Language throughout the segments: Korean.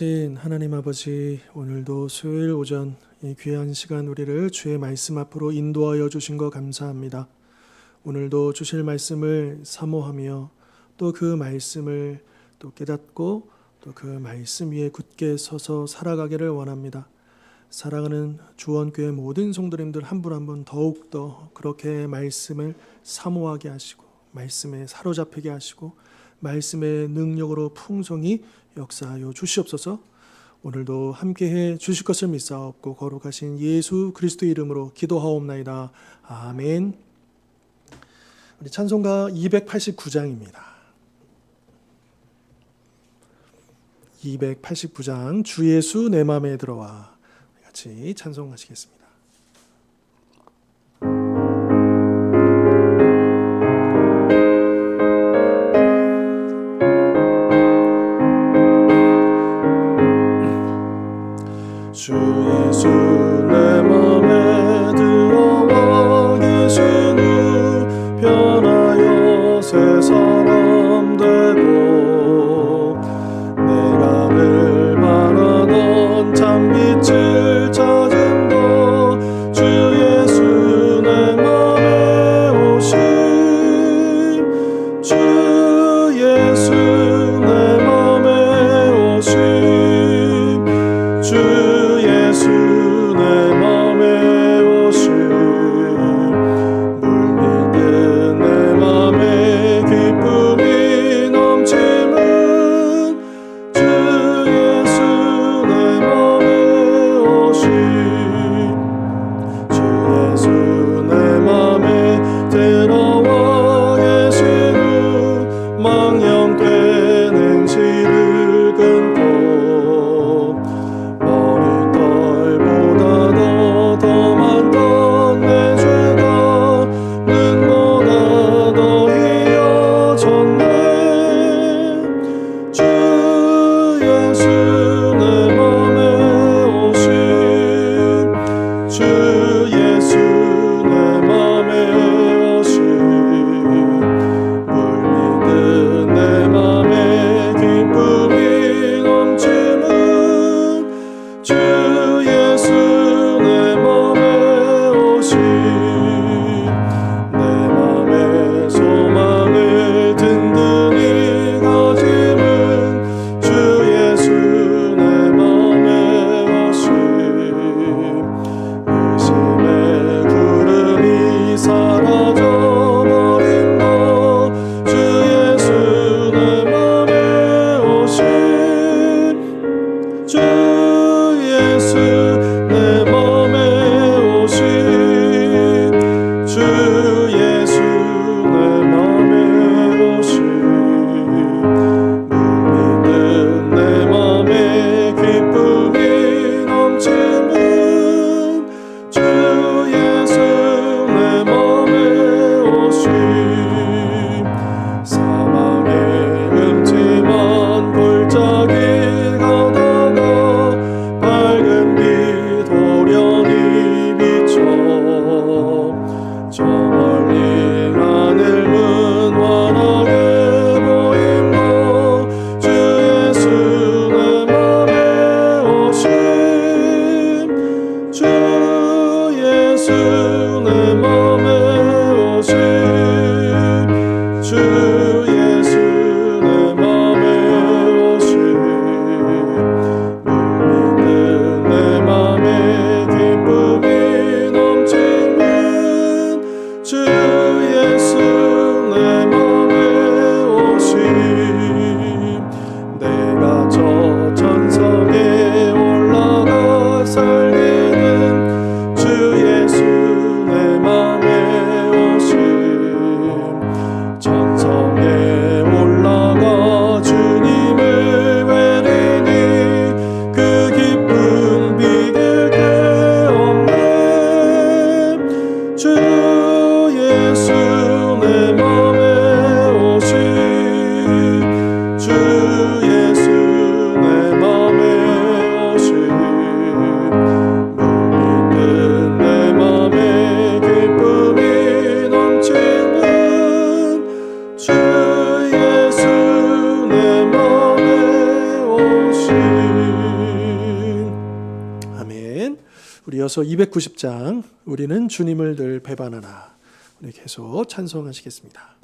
하나님 아버지, 오늘도 수요일 오전 이 귀한 시간 우리를 주의 말씀 앞으로 인도하여 주신 것 감사합니다. 오늘도 주실 말씀을 사모하며 또 그 말씀을 또 깨닫고 또 그 말씀 위에 굳게 서서 살아가기를 원합니다. 사랑하는 주원교회 모든 성도님들 한 분 한 분 더욱더 그렇게 말씀을 사모하게 하시고 말씀에 사로잡히게 하시고 말씀의 능력으로 풍성히 역사하여 주시옵소서. 오늘도 함께해 주실 것을 믿사옵고 거룩하신 예수 그리스도의 이름으로 기도하옵나이다. 아멘. 우리 찬송가 289장입니다. 289장 주 예수 내 맘에 들어와 같이 찬송하시겠습니다. 주 예수 내 맘에 들어와 계신 후 변하여 새 사람 되고 내가 늘 바라던 참빛을 찾음도 주 예수 내 맘에 오심 주 예수 내 맘에 오심 주 예수 내 맘에 오심 물밀듯 내 맘에 기쁨이 넘침은 주 예수 내 맘에 오심 주 예수 내 맘에 들어와 계신 후 망령된 행실을 끊고 더 많던 내 죄가 눈보다 더 이어졌네 주 예수 내 맘에 오심 주 예수 내 맘에 오심 물밀듯 내 맘에 기쁨이 넘침은 주 예수 내 맘에 오심 내 맘의 소망을 든든히 가짐은 주 예수 내 맘에 오심 의심의 구름이 사라져버린 너 주 예수 내 맘에 오심 주 예수 내 맘에 오심 주 예수 내 맘에 오심 물밀듯 내 맘에 기쁨이 넘침은 주 예수 내 맘에 오심 사망의 음침한 골짜기 가다가 우리 이어서 290장 우리는 주님을 늘 배반하나, 우리 계속 찬송하시겠습니다.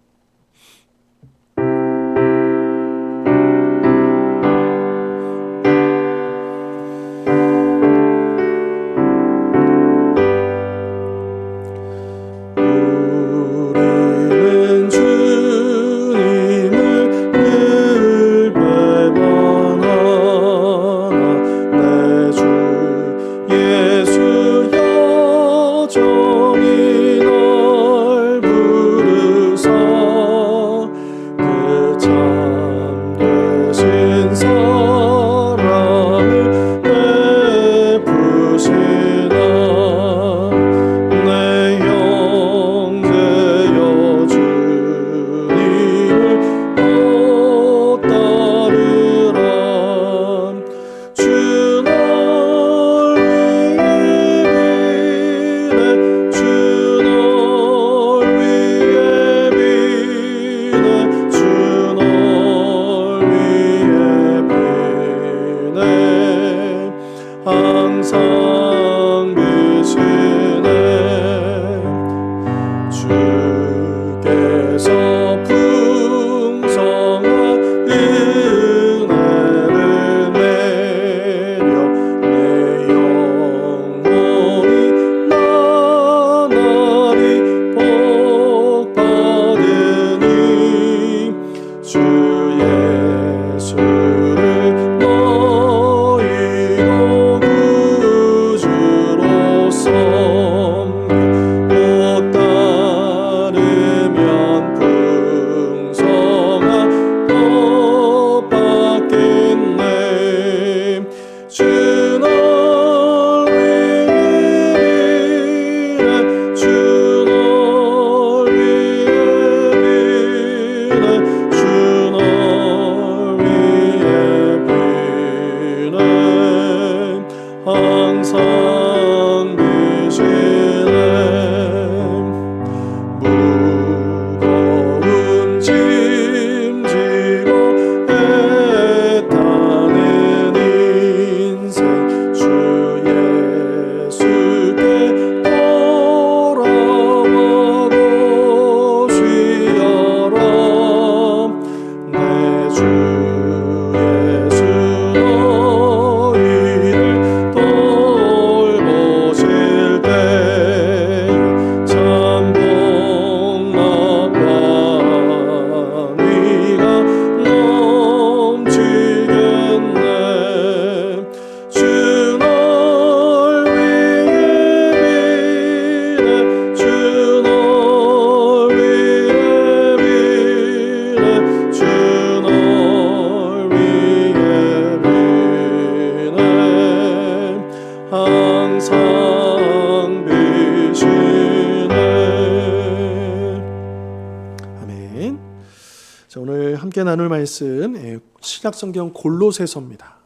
함께 나눌 말씀 신약성경 골로새서입니다.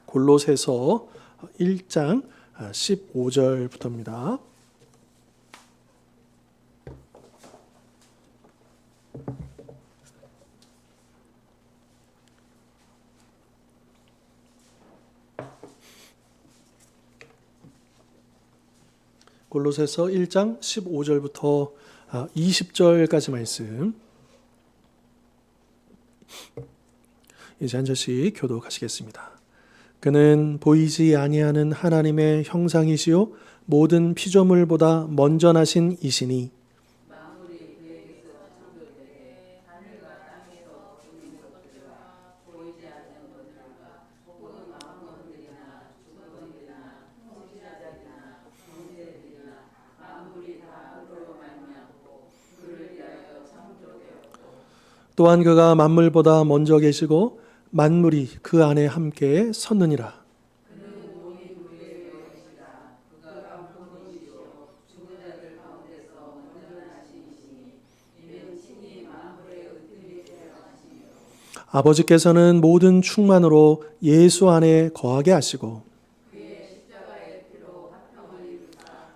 골로새서 1장 15절부터입니다. 골로새서 1장 15절부터 20절까지 말씀, 이제 한 절씩 교독하시겠습니다. 그는 보이지 아니하는 하나님의 형상이시요 모든 피조물보다 먼저 나신 이시니 또한 그가 만물보다 먼저 계시고 만물이 그 안에 함께 섰느니라. 아버지께서는 모든 충만으로 예수 안에 거하게 하시고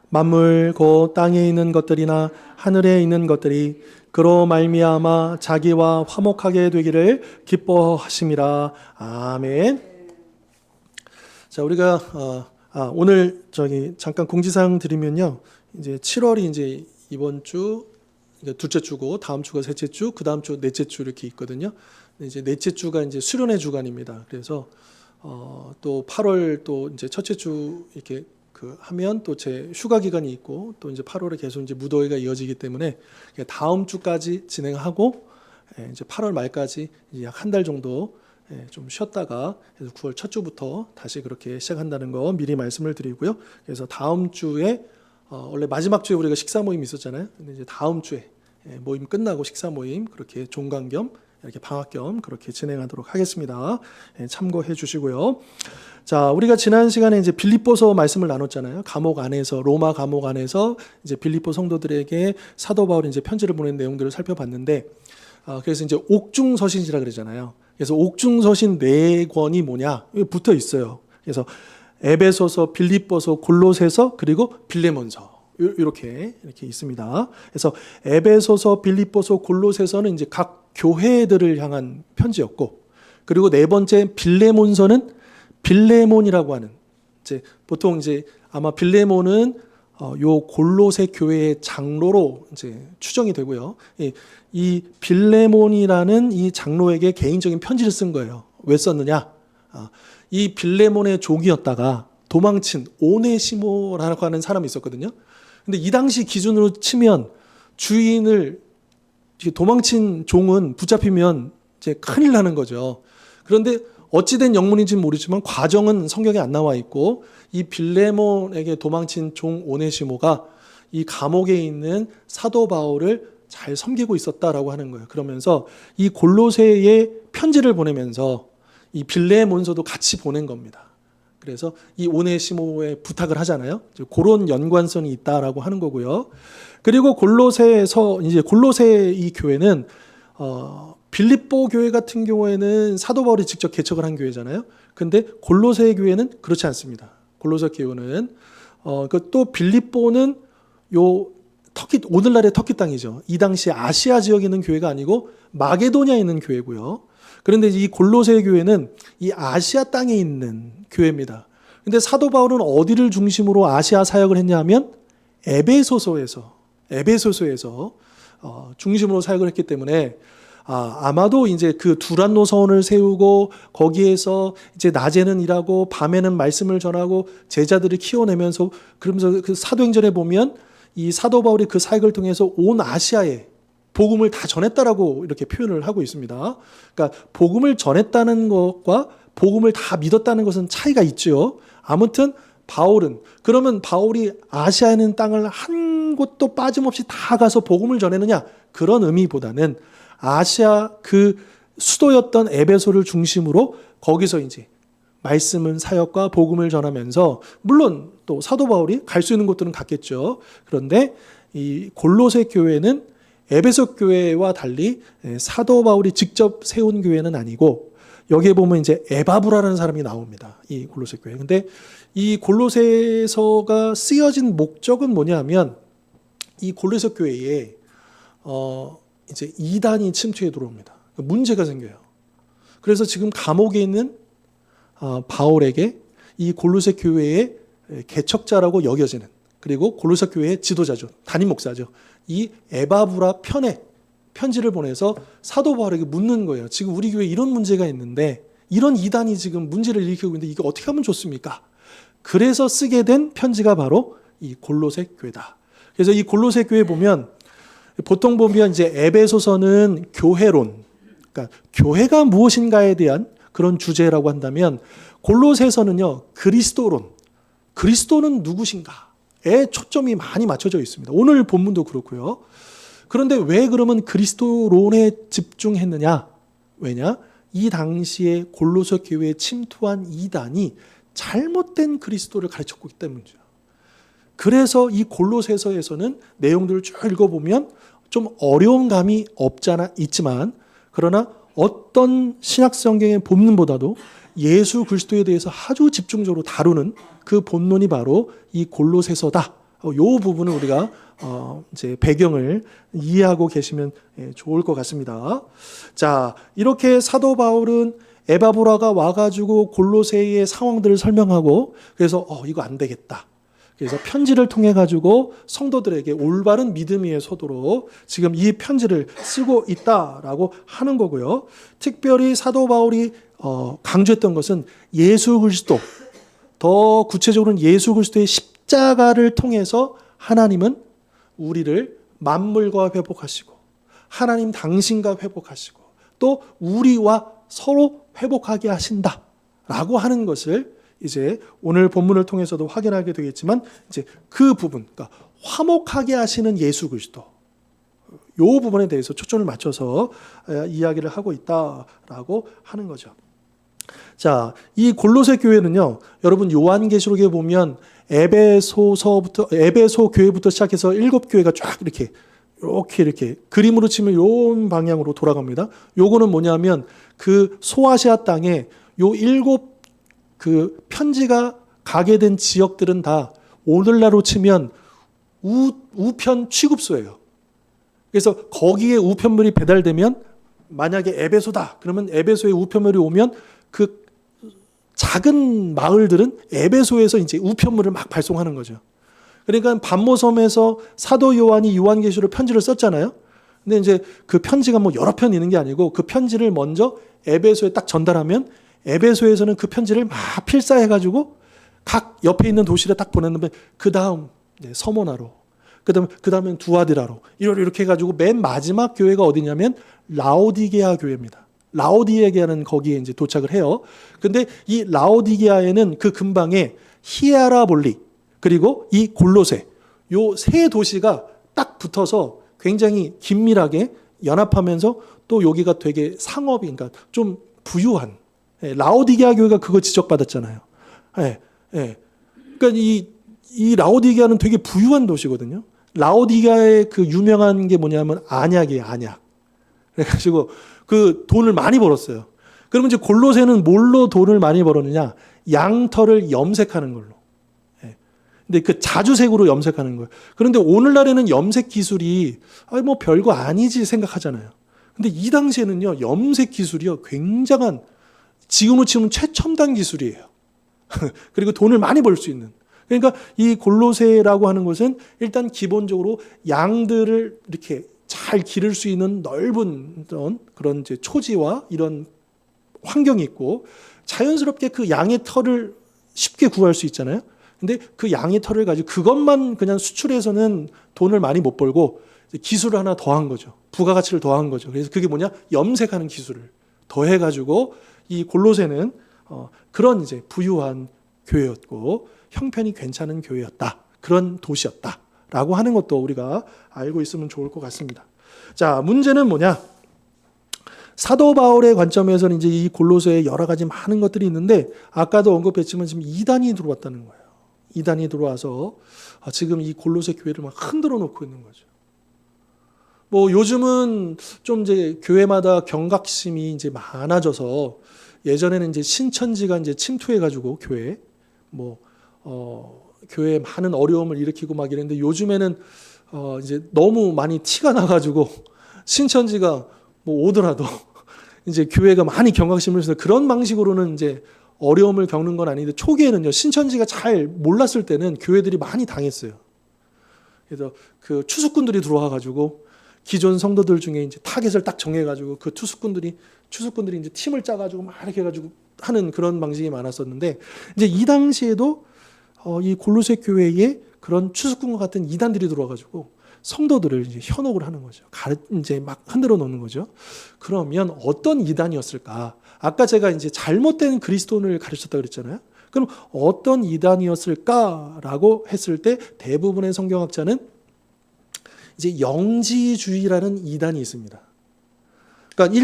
만물 곧 땅에 있는 것들이나 하늘에 있는 것들이 그로 말미암아 자기와 화목하게 되기를 기뻐하심이라. 아멘. 자, 우리가 오늘 잠깐 공지사항 드리면요. 이제 7월이 이제 이번 주 둘째 주고 다음 주가 셋째 주, 그 다음 주 넷째 주 이렇게 있거든요. 근데 이제 넷째 주가 이제 수련회 주간입니다. 그래서 또 8월 또 이제 첫째 주 이렇게 하면 또 제 휴가 기간이 있고 또 이제 8월에 계속 이제 무더위가 이어지기 때문에 다음 주까지 진행하고 이제 8월 말까지 약 한 달 정도 좀 쉬었다가 9월 첫 주부터 다시 그렇게 시작한다는 거 미리 말씀을 드리고요. 그래서 다음 주에 원래 마지막 주에 우리가 식사 모임 있었잖아요. 근데 이제 다음 주에 모임 끝나고 식사 모임 그렇게 종강 겸 이렇게 방학 겸 그렇게 진행하도록 하겠습니다. 참고해 주시고요. 자, 우리가 지난 시간에 이제 빌립보서 말씀을 나눴잖아요. 감옥 안에서 로마 감옥 안에서 이제 빌립보 성도들에게 사도 바울이 이제 편지를 보낸 내용들을 살펴봤는데, 그래서 이제 옥중서신이라 그러잖아요. 그래서 옥중서신 4권이 뭐냐? 붙어 있어요. 그래서 에베소서, 빌립보서, 골로새서 그리고 빌레몬서 이렇게 있습니다. 그래서 에베소서, 빌립보서, 골로새서는 이제 각 교회들을 향한 편지였고, 그리고 네 번째 빌레몬서는 빌레몬이라고 하는 이제 보통 이제 아마 빌레몬은 요 골로새 교회의 장로로 이제 추정이 되고요. 이 빌레몬이라는 이 장로에게 개인적인 편지를 쓴 거예요. 왜 썼느냐? 이 빌레몬의 종이었다가 도망친 오네시모라고 하는 사람이 있었거든요. 근데 이 당시 기준으로 치면 주인을 도망친 종은 붙잡히면 이제 큰일 나는 거죠. 그런데 어찌된 영문인지는 모르지만 과정은 성경에 안 나와 있고 이 빌레몬에게 도망친 종 오네시모가 이 감옥에 있는 사도 바울을 잘 섬기고 있었다라고 하는 거예요. 그러면서 이 골로새에 편지를 보내면서 이 빌레몬서도 같이 보낸 겁니다. 그래서 이 오네시모에 부탁을 하잖아요. 그런 연관성이 있다라고 하는 거고요. 그리고 골로새에서 이제 골로새 이 교회는 빌립보 교회 같은 경우에는 사도 바울이 직접 개척을 한 교회잖아요. 근데 골로새 교회는 그렇지 않습니다. 골로새 교회는 또 빌립보는 요 터키, 오늘날의 터키 땅이죠. 이 당시 아시아 지역에 있는 교회가 아니고 마게도냐에 있는 교회고요. 그런데 이 골로새 교회는 이 아시아 땅에 있는 교회입니다. 근데 사도 바울은 어디를 중심으로 아시아 사역을 했냐면 에베소서에서 중심으로 사역을 했기 때문에 아마도 이제 그 두란노 서원을 세우고 거기에서 이제 낮에는 일하고 밤에는 말씀을 전하고 제자들을 키워내면서 그러면서 그 사도행전에 보면 이 사도 바울이 그 사역을 통해서 온 아시아에 복음을 다 전했다라고 이렇게 표현을 하고 있습니다. 그러니까 복음을 전했다는 것과 복음을 다 믿었다는 것은 차이가 있죠. 아무튼 그러면 바울이 아시아에 있는 땅을 한 곳도 빠짐없이 다 가서 복음을 전했느냐? 그런 의미보다는 아시아 그 수도였던 에베소를 중심으로 거기서 이제 말씀은 사역과 복음을 전하면서 물론 또 사도 바울이 갈 수 있는 곳들은 갔겠죠. 그런데 이 골로새 교회는 에베소 교회와 달리 사도 바울이 직접 세운 교회는 아니고 여기에 보면 이제 에바브라라는 사람이 나옵니다. 이 골로새 교회. 근데 이 골로새서가 쓰여진 목적은 뭐냐면 이 골로새 교회에 이제 이단이 침투해 들어옵니다. 문제가 생겨요. 그래서 지금 감옥에 있는 바울에게 이 골로새 교회의 개척자라고 여겨지는 그리고 골로새 교회의 지도자죠. 담임 목사죠. 이 에바브라 편에 편지를 보내서 사도 바울에게 묻는 거예요. 지금 우리 교회에 이런 문제가 있는데 이런 이단이 지금 문제를 일으키고 있는데 이게 어떻게 하면 좋습니까? 그래서 쓰게 된 편지가 바로 이 골로새 교회다. 그래서 이 골로새 교회 보면 보통 보면 이제 에베소서는 교회론, 그러니까 교회가 무엇인가에 대한 그런 주제라고 한다면 골로새서는요 그리스도론, 그리스도는 누구신가에 초점이 많이 맞춰져 있습니다. 오늘 본문도 그렇고요. 그런데 왜 그러면 그리스도론에 집중했느냐? 왜냐? 이 당시에 골로새 교회에 침투한 이단이 잘못된 그리스도를 가르쳤기 때문이죠. 그래서 이 골로새서에서는 내용들을 쭉 읽어보면 좀 어려운 감이 없잖아 있지만 그러나 어떤 신약 성경의 본문보다도 예수 그리스도에 대해서 아주 집중적으로 다루는 그 본론이 바로 이 골로새서다. 이 부분을 우리가 이제 배경을 이해하고 계시면 좋을 것 같습니다. 자, 이렇게 사도 바울은 에바브라가 와가지고 골로새의 상황들을 설명하고 그래서 이거 안 되겠다. 그래서 편지를 통해 가지고 성도들에게 올바른 믿음 위에 서도록 지금 이 편지를 쓰고 있다라고 하는 거고요. 특별히 사도 바울이 강조했던 것은 예수 그리스도, 더 구체적으로는 예수 그리스도의 십자가를 통해서 하나님은 우리를 만물과 회복하시고 하나님 당신과 회복하시고 또 우리와 서로 회복하게 하신다라고 하는 것을 이제 오늘 본문을 통해서도 확인하게 되겠지만 이제 그 부분, 그러니까 화목하게 하시는 예수 그리스도, 이 부분에 대해서 초점을 맞춰서 이야기를 하고 있다라고 하는 거죠. 자, 이 골로새 교회는요, 여러분 요한계시록에 보면 에베소 교회부터 시작해서 7교회가 쫙 이렇게 그림으로 치면 요 방향으로 돌아갑니다. 요거는 뭐냐면 그 소아시아 땅에 요 7 그 편지가 가게 된 지역들은 다 오늘날로 치면 우편 취급소예요. 그래서 거기에 우편물이 배달되면 만약에 에베소다 그러면 에베소에 우편물이 오면 그 작은 마을들은 에베소에서 이제 우편물을 막 발송하는 거죠. 그러니까 반모섬에서 사도 요한이 요한계시록 편지를 썼잖아요. 근데 이제 그 편지가 뭐 여러 편 있는 게 아니고 그 편지를 먼저 에베소에 딱 전달하면 에베소에서는 그 편지를 막 필사해가지고 각 옆에 있는 도시를 딱 보냈는데 그 다음 서모나로, 그 다음엔 두아디라로 이렇게 해가지고 맨 마지막 교회가 어디냐면 라오디게아 교회입니다. 라오디게아는 거기에 이제 도착을 해요. 근데 이 라오디게아에는 그 근방에 히에라볼리 그리고 이 골로새 요 세 도시가 딱 붙어서 굉장히 긴밀하게 연합하면서 또 여기가 되게 상업이 그러니까 좀 부유한 라오디게아 교회가 그거 지적받았잖아요. 그러니까 이 라오디게아는 되게 부유한 도시거든요. 라오디게아의 그 유명한 게 뭐냐면 안약이에요, 안약. 그래가지고 그 돈을 많이 벌었어요. 그러면 이제 골로새는 뭘로 돈을 많이 벌었느냐? 양털을 염색하는 걸로. 근데 그 자주색으로 염색하는 거예요. 그런데 오늘날에는 염색 기술이 뭐 별거 아니지 생각하잖아요. 근데 이 당시에는요, 염색 기술이요, 굉장한 지금으로 치면 최첨단 기술이에요. 그리고 돈을 많이 벌 수 있는. 그러니까 이 골로새라고 하는 것은 일단 기본적으로 양들을 이렇게 잘 기를 수 있는 넓은 그런 이제 초지와 이런 환경이 있고 자연스럽게 그 양의 털을 쉽게 구할 수 있잖아요. 근데 그 양의 털을 가지고 그것만 그냥 수출해서는 돈을 많이 못 벌고 기술을 하나 더한 거죠. 부가가치를 더한 거죠. 그래서 그게 뭐냐? 염색하는 기술을 더해가지고 이 골로새는 그런 이제 부유한 교회였고 형편이 괜찮은 교회였다. 그런 도시였다라고 하는 것도 우리가 알고 있으면 좋을 것 같습니다. 자, 문제는 뭐냐? 사도 바울의 관점에서는 이제 이 골로새에 여러 가지 많은 것들이 있는데 아까도 언급했지만 지금 이단이 들어왔다는 거예요. 이단이 들어와서 지금 이 골로새 교회를 막 흔들어 놓고 있는 거죠. 뭐 요즘은 좀 이제 교회마다 경각심이 이제 많아져서 예전에는 이제 신천지가 이제 침투해가지고 교회에 교회에 많은 어려움을 일으키고 막 이랬는데 요즘에는 이제 너무 많이 티가 나가지고 신천지가 뭐 오더라도 이제 교회가 많이 경각심을 해서 그런 방식으로는 이제 어려움을 겪는 건 아닌데 초기에는요 신천지가 잘 몰랐을 때는 교회들이 많이 당했어요. 그래서 그 추수꾼들이 들어와가지고 기존 성도들 중에 이제 타겟을 딱 정해가지고 그 추수꾼들이 이제 팀을 짜가지고 막 이렇게 해가지고 하는 그런 방식이 많았었는데 이제 이 당시에도 이 골로새 교회에 그런 추수꾼과 같은 이단들이 들어와가지고 성도들을 이제 현혹을 하는 거죠. 이제 막 흔들어 놓는 거죠. 그러면 어떤 이단이었을까? 아까 제가 이제 잘못된 그리스도인을 가르쳤다 그랬잖아요. 그럼 어떤 이단이었을까라고 했을 때 대부분의 성경학자는 이제 영지주의라는 이단이 있습니다. 그러니까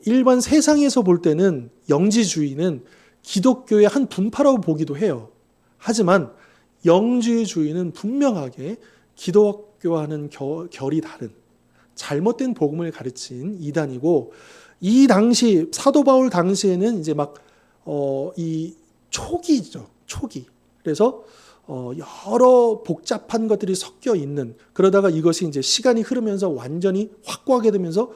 일반 세상에서 볼 때는 영지주의는 기독교의 한 분파라고 보기도 해요. 하지만 영지주의는 분명하게 기독교와는 결이 다른 잘못된 복음을 가르친 이단이고 이 당시 사도 바울 당시에는 이제 막 이 초기죠. 초기. 그래서 여러 복잡한 것들이 섞여 있는 그러다가 이것이 이제 시간이 흐르면서 완전히 확고하게 되면서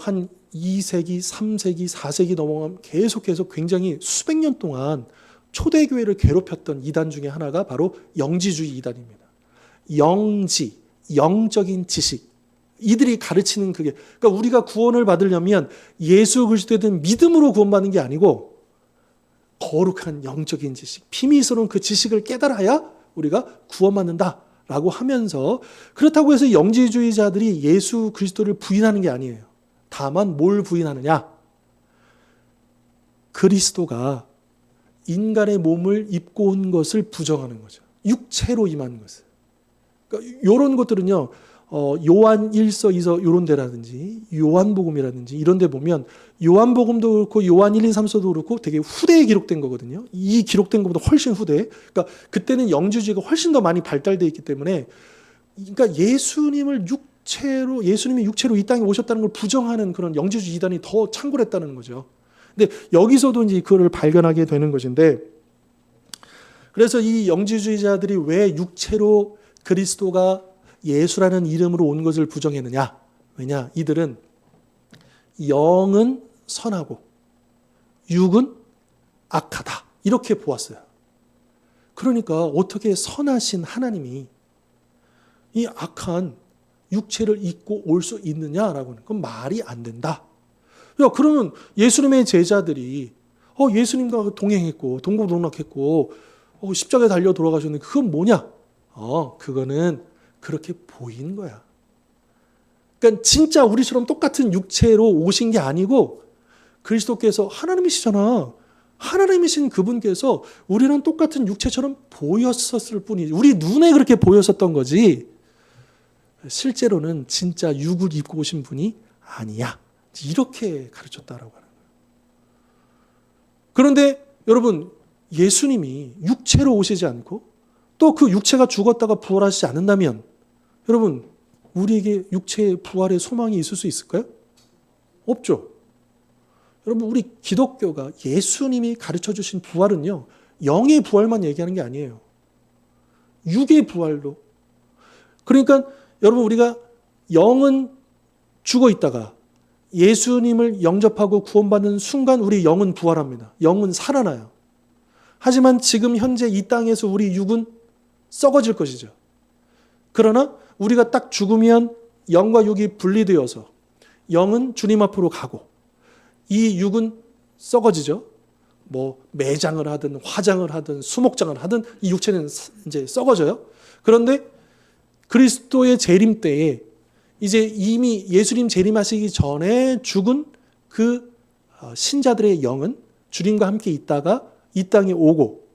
한 2세기, 3세기, 4세기 넘어가면 계속해서 굉장히 수백 년 동안 초대교회를 괴롭혔던 이단 중에 하나가 바로 영지주의 이단입니다. 영지, 영적인 지식. 이들이 가르치는 그게, 그러니까 우리가 구원을 받으려면 예수 그리스도에 대한 믿음으로 구원받는 게 아니고 거룩한 영적인 지식, 비밀스러운 그 지식을 깨달아야 우리가 구원받는다라고 하면서, 그렇다고 해서 영지주의자들이 예수 그리스도를 부인하는 게 아니에요. 다만 뭘 부인하느냐? 그리스도가 인간의 몸을 입고 온 것을 부정하는 거죠. 육체로 임한 것을. 그러니까 이런 것들은요, 요한 1서, 2서 이런 데라든지 요한복음이라든지 이런 데 보면 요한복음도 그렇고 요한 1, 2, 3서도 그렇고 되게 후대에 기록된 거거든요. 이 기록된 것보다 훨씬 후대. 그러니까 그때는 영주주의가 훨씬 더 많이 발달되어 있기 때문에, 그러니까 예수님이 육체로 이 땅에 오셨다는 걸 부정하는 그런 영주주의 이단이 더 창궐했다는 거죠. 근데 여기서도 이제 그거를 발견하게 되는 것인데, 그래서 이 영지주의자들이 왜 육체로 그리스도가 예수라는 이름으로 온 것을 부정했느냐? 왜냐? 이들은 영은 선하고 육은 악하다, 이렇게 보았어요. 그러니까 어떻게 선하신 하나님이 이 악한 육체를 입고 올 수 있느냐라고는, 그건 말이 안 된다. 야, 그러면 예수님의 제자들이 예수님과 동행했고 동고동락했고 십자가에 달려 돌아가셨는데 그건 뭐냐? 그거는 그렇게 보인 거야. 그러니까 진짜 우리처럼 똑같은 육체로 오신 게 아니고 그리스도께서 하나님이시잖아. 하나님이신 그분께서 우리는 똑같은 육체처럼 보였었을 뿐이지, 우리 눈에 그렇게 보였었던 거지 실제로는 진짜 육을 입고 오신 분이 아니야. 이렇게 가르쳤다라고 하는 거예요. 그런데 여러분, 예수님이 육체로 오시지 않고 또 그 육체가 죽었다가 부활하시지 않는다면 여러분, 우리에게 육체의 부활의 소망이 있을 수 있을까요? 없죠. 여러분, 우리 기독교가 예수님이 가르쳐 주신 부활은요, 영의 부활만 얘기하는 게 아니에요. 육의 부활도. 그러니까 여러분, 우리가 영은 죽어 있다가 예수님을 영접하고 구원받는 순간 우리 영은 부활합니다. 영은 살아나요. 하지만 지금 현재 이 땅에서 우리 육은 썩어질 것이죠. 그러나 우리가 딱 죽으면 영과 육이 분리되어서 영은 주님 앞으로 가고 이 육은 썩어지죠. 매장을 하든 화장을 하든 수목장을 하든 이 육체는 이제 썩어져요. 그런데 그리스도의 재림 때에 이제 이미 예수님 재림하시기 전에 죽은 그 신자들의 영은 주님과 함께 있다가 이 땅에 오고,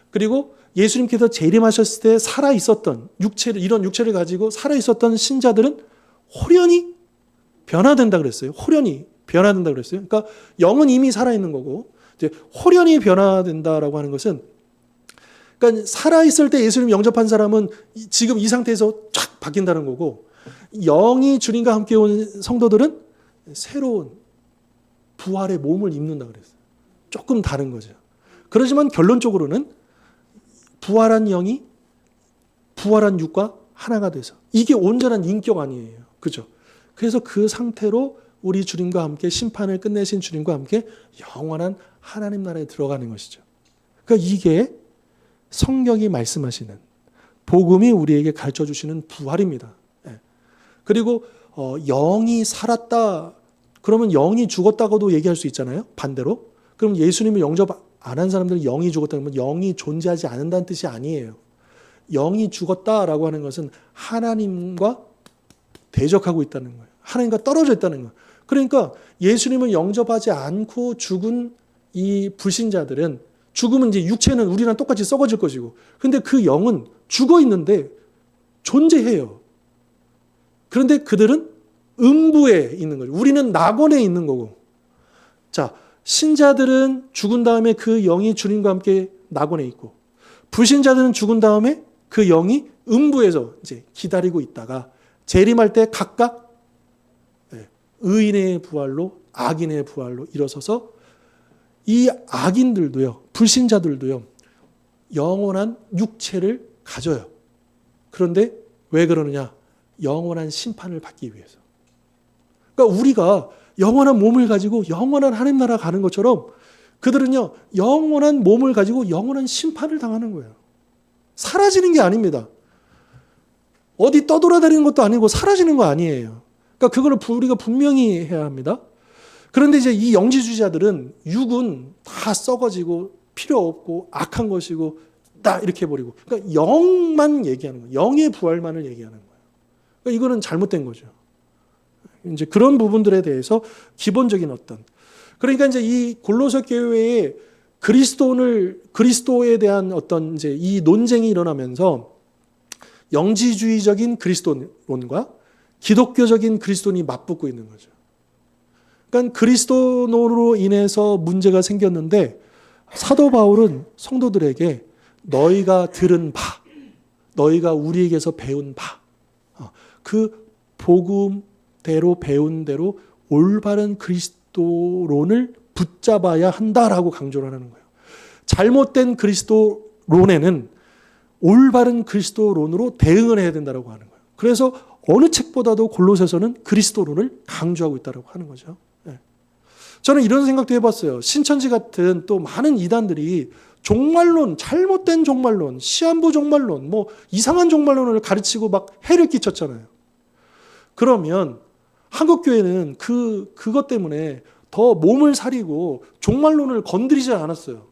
그리고 예수님께서 재림하셨을 때 살아있었던 이런 육체를 가지고 살아있었던 신자들은 홀연히 변화된다 그랬어요. 홀연히 변화된다 그랬어요. 그러니까 영은 이미 살아있는 거고, 이제 홀연히 변화된다라고 하는 것은, 그러니까 살아있을 때 예수님 영접한 사람은 지금 이 상태에서 쫙 바뀐다는 거고, 영이 주님과 함께 온 성도들은 새로운 부활의 몸을 입는다 그랬어요. 조금 다른 거죠. 그렇지만 결론적으로는 부활한 영이 부활한 육과 하나가 돼서, 이게 온전한 인격 아니에요. 그죠? 그래서 그 상태로 우리 주님과 함께 심판을 끝내신 주님과 함께 영원한 하나님 나라에 들어가는 것이죠. 그러니까 이게 성경이 말씀하시는, 복음이 우리에게 가르쳐 주시는 부활입니다. 그리고 영이 살았다 그러면 영이 죽었다고도 얘기할 수 있잖아요. 반대로. 그럼 예수님을 영접 안 한 사람들은 영이 죽었다 그러면 영이 존재하지 않는다는 뜻이 아니에요. 영이 죽었다라고 하는 것은 하나님과 대적하고 있다는 거예요. 하나님과 떨어져 있다는 거예요. 그러니까 예수님을 영접하지 않고 죽은 이 불신자들은, 죽으면 이제 육체는 우리랑 똑같이 썩어질 것이고, 근데 그 영은 죽어 있는데 존재해요. 그런데 그들은 음부에 있는 거죠. 우리는 낙원에 있는 거고. 자, 신자들은 죽은 다음에 그 영이 주님과 함께 낙원에 있고, 불신자들은 죽은 다음에 그 영이 음부에서 이제 기다리고 있다가 재림할 때 각각 의인의 부활로 악인의 부활로 일어서서 이 악인들도요, 불신자들도요, 영원한 육체를 가져요. 그런데 왜 그러느냐? 영원한 심판을 받기 위해서. 그러니까 우리가 영원한 몸을 가지고 영원한 하나님 나라 가는 것처럼 그들은요, 영원한 몸을 가지고 영원한 심판을 당하는 거예요. 사라지는 게 아닙니다. 어디 떠돌아다니는 것도 아니고 사라지는 거 아니에요. 그러니까 그걸 우리가 분명히 해야 합니다. 그런데 이제 이 영지주의자들은 육은 다 썩어지고 필요 없고 악한 것이고 다 이렇게 해버리고, 그러니까 영만 얘기하는 거예요. 영의 부활만을 얘기하는 거예요. 그러니까 이거는 잘못된 거죠. 이제 그런 부분들에 대해서 기본적인 어떤, 그러니까 이제 이 골로새 교회에 그리스도에 대한 어떤 이제 이 논쟁이 일어나면서 영지주의적인 그리스도론과 기독교적인 그리스도론이 맞붙고 있는 거죠. 그러니까 그리스도론으로 인해서 문제가 생겼는데 사도 바울은 성도들에게 너희가 들은 바, 너희가 우리에게서 배운 바, 그 복음대로 배운 대로 올바른 그리스도론을 붙잡아야 한다라고 강조를 하는 거예요. 잘못된 그리스도론에는 올바른 그리스도론으로 대응을 해야 된다고 하는 거예요. 그래서 어느 책보다도 골로새서는 그리스도론을 강조하고 있다고 하는 거죠. 저는 이런 생각도 해봤어요. 신천지 같은 또 많은 이단들이 종말론, 잘못된 종말론, 시한부 종말론, 뭐 이상한 종말론을 가르치고 막 해를 끼쳤잖아요. 그러면 한국교회는 그것 때문에 더 몸을 사리고 종말론을 건드리지 않았어요.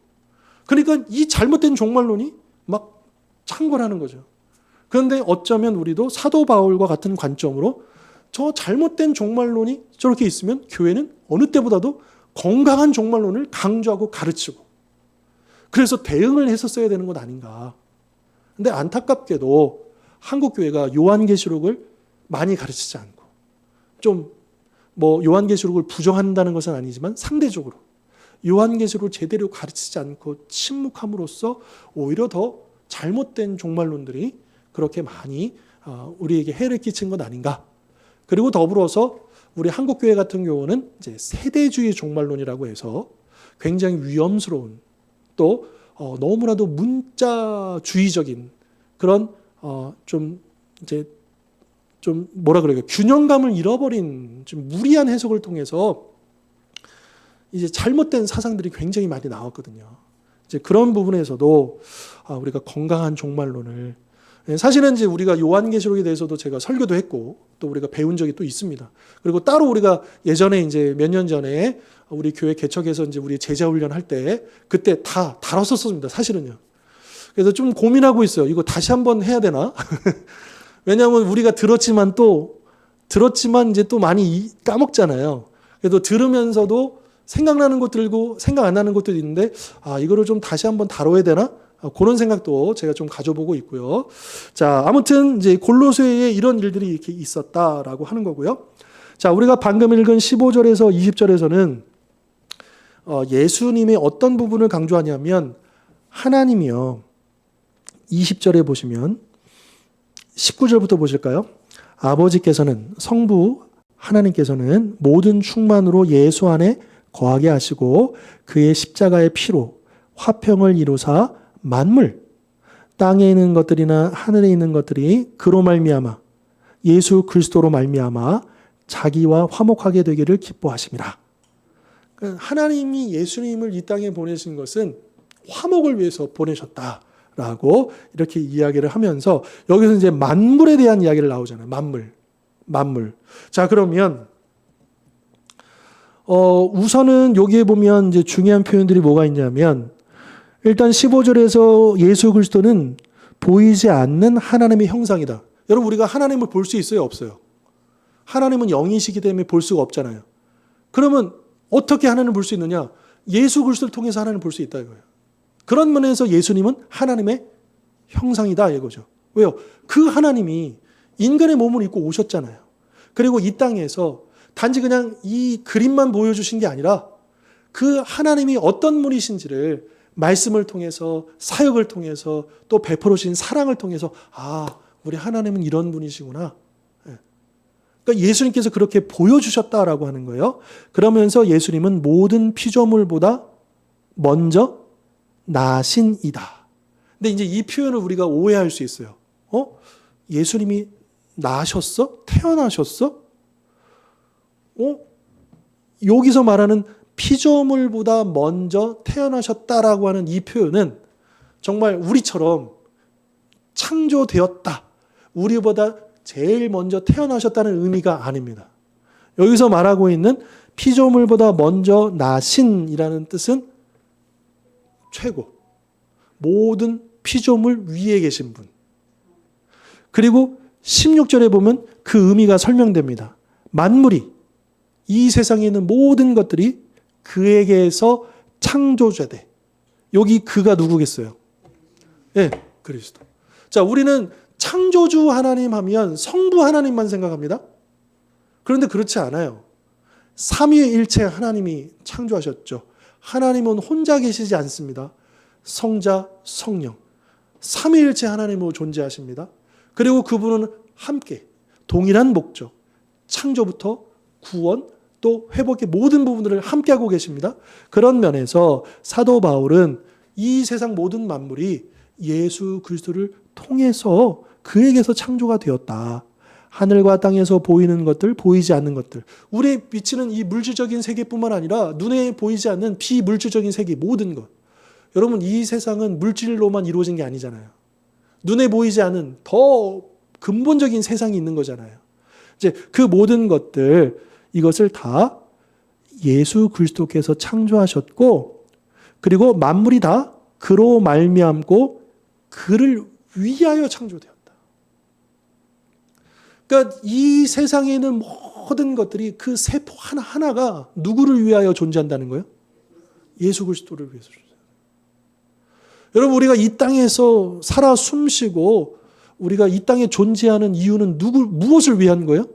그러니까 이 잘못된 종말론이 막 창궐하는 거죠. 그런데 어쩌면 우리도 사도 바울과 같은 관점으로 저 잘못된 종말론이 저렇게 있으면 교회는 어느 때보다도 건강한 종말론을 강조하고 가르치고 그래서 대응을 했었어야 되는 것 아닌가. 근데 안타깝게도 한국교회가 요한계시록을 많이 가르치지 않고 좀 뭐 요한계시록을 부정한다는 것은 아니지만 상대적으로 요한계시록을 제대로 가르치지 않고 침묵함으로써 오히려 더 잘못된 종말론들이 그렇게 많이 우리에게 해를 끼친 것 아닌가. 그리고 더불어서 우리 한국교회 같은 경우는 이제 세대주의 종말론이라고 해서 굉장히 위험스러운 또 너무나도 문자주의적인 그런 좀 이제 좀 뭐라 그래요? 균형감을 잃어버린 좀 무리한 해석을 통해서 이제 잘못된 사상들이 굉장히 많이 나왔거든요. 이제 그런 부분에서도 우리가 건강한 종말론을, 사실은 이제 우리가 요한계시록에 대해서도 제가 설교도 했고 또 우리가 배운 적이 또 있습니다. 그리고 따로 우리가 예전에 이제 몇 년 전에 우리 교회 개척해서 이제 우리 제자 훈련 할 때 그때 다 다뤘었습니다. 사실은요. 그래서 좀 고민하고 있어요. 이거 다시 한번 해야 되나? 왜냐하면 우리가 들었지만 이제 또 많이 까먹잖아요. 그래도 들으면서도 생각나는 것들고 생각 안 나는 것들이 있는데 이거를 좀 다시 한번 다뤄야 되나? 그런 생각도 제가 좀 가져보고 있고요. 자, 아무튼 이제 골로새에 이런 일들이 이렇게 있었다라고 하는 거고요. 자, 우리가 방금 읽은 15절에서 20절에서는 예수님의 어떤 부분을 강조하냐면 하나님이요. 20절에 보시면 19절부터 보실까요? 아버지께서는 성부 하나님께서는 모든 충만으로 예수 안에 거하게 하시고 그의 십자가의 피로 화평을 이루사 만물 땅에 있는 것들이나 하늘에 있는 것들이 그로 말미암아 예수 그리스도로 말미암아 자기와 화목하게 되기를 기뻐하심이라. 하나님이 예수님을 이 땅에 보내신 것은 화목을 위해서 보내셨다라고 이렇게 이야기를 하면서 여기서 이제 만물에 대한 이야기를 나오잖아요. 만물. 자, 그러면 우선은 여기에 보면 이제 중요한 표현들이 뭐가 있냐면 일단 15절에서 예수 그리스도는 보이지 않는 하나님의 형상이다. 여러분 우리가 하나님을 볼 수 있어요? 없어요? 하나님은 영이시기 때문에 볼 수가 없잖아요. 그러면 어떻게 하나님을 볼 수 있느냐? 예수 그리스도를 통해서 하나님을 볼 수 있다 이거예요. 그런 면에서 예수님은 하나님의 형상이다 이거죠. 왜요? 그 하나님이 인간의 몸을 입고 오셨잖아요. 그리고 이 땅에서 단지 그냥 이 그림만 보여주신 게 아니라 그 하나님이 어떤 분이신지를 말씀을 통해서 사역을 통해서 또 베풀어 주신 사랑을 통해서 우리 하나님은 이런 분이시구나. 그러니까 예수님께서 그렇게 보여주셨다라고 하는 거예요. 그러면서 예수님은 모든 피조물보다 먼저 나신이다. 근데 이제 이 표현을 우리가 오해할 수 있어요. 예수님이 나셨어? 태어나셨어? 여기서 말하는 피조물보다 먼저 태어나셨다라고 하는 이 표현은 정말 우리처럼 창조되었다, 우리보다 제일 먼저 태어나셨다는 의미가 아닙니다. 여기서 말하고 있는 피조물보다 먼저 나신이라는 뜻은 최고, 모든 피조물 위에 계신 분. 그리고 16절에 보면 그 의미가 설명됩니다. 만물이, 이 세상에 있는 모든 것들이 그에게서 창조되되, 여기 그가 누구겠어요? 예, 그리스도. 자, 우리는 창조주 하나님 하면 성부 하나님만 생각합니다. 그런데 그렇지 않아요. 삼위일체 하나님이 창조하셨죠. 하나님은 혼자 계시지 않습니다. 성자, 성령, 삼위일체 하나님으로 존재하십니다. 그리고 그분은 함께 동일한 목적, 창조부터 구원, 또 회복의 모든 부분들을 함께하고 계십니다. 그런 면에서 사도 바울은 이 세상 모든 만물이 예수 그리스도를 통해서 그에게서 창조가 되었다. 하늘과 땅에서 보이는 것들, 보이지 않는 것들. 우리의 비치는 이 물질적인 세계뿐만 아니라 눈에 보이지 않는 비물질적인 세계, 모든 것. 여러분, 이 세상은 물질로만 이루어진 게 아니잖아요. 눈에 보이지 않는 더 근본적인 세상이 있는 거잖아요. 이제 그 모든 것들, 이것을 다 예수 그리스도께서 창조하셨고, 그리고 만물이 다 그로 말미암고 그를 위하여 창조되었다. 그러니까 이 세상에 있는 모든 것들이 그 세포 하나하나가 누구를 위하여 존재한다는 거예요? 예수 그리스도를 위해서 존재한다. 여러분, 우리가 이 땅에서 살아 숨쉬고 우리가 이 땅에 존재하는 이유는 무엇을 위한 거예요?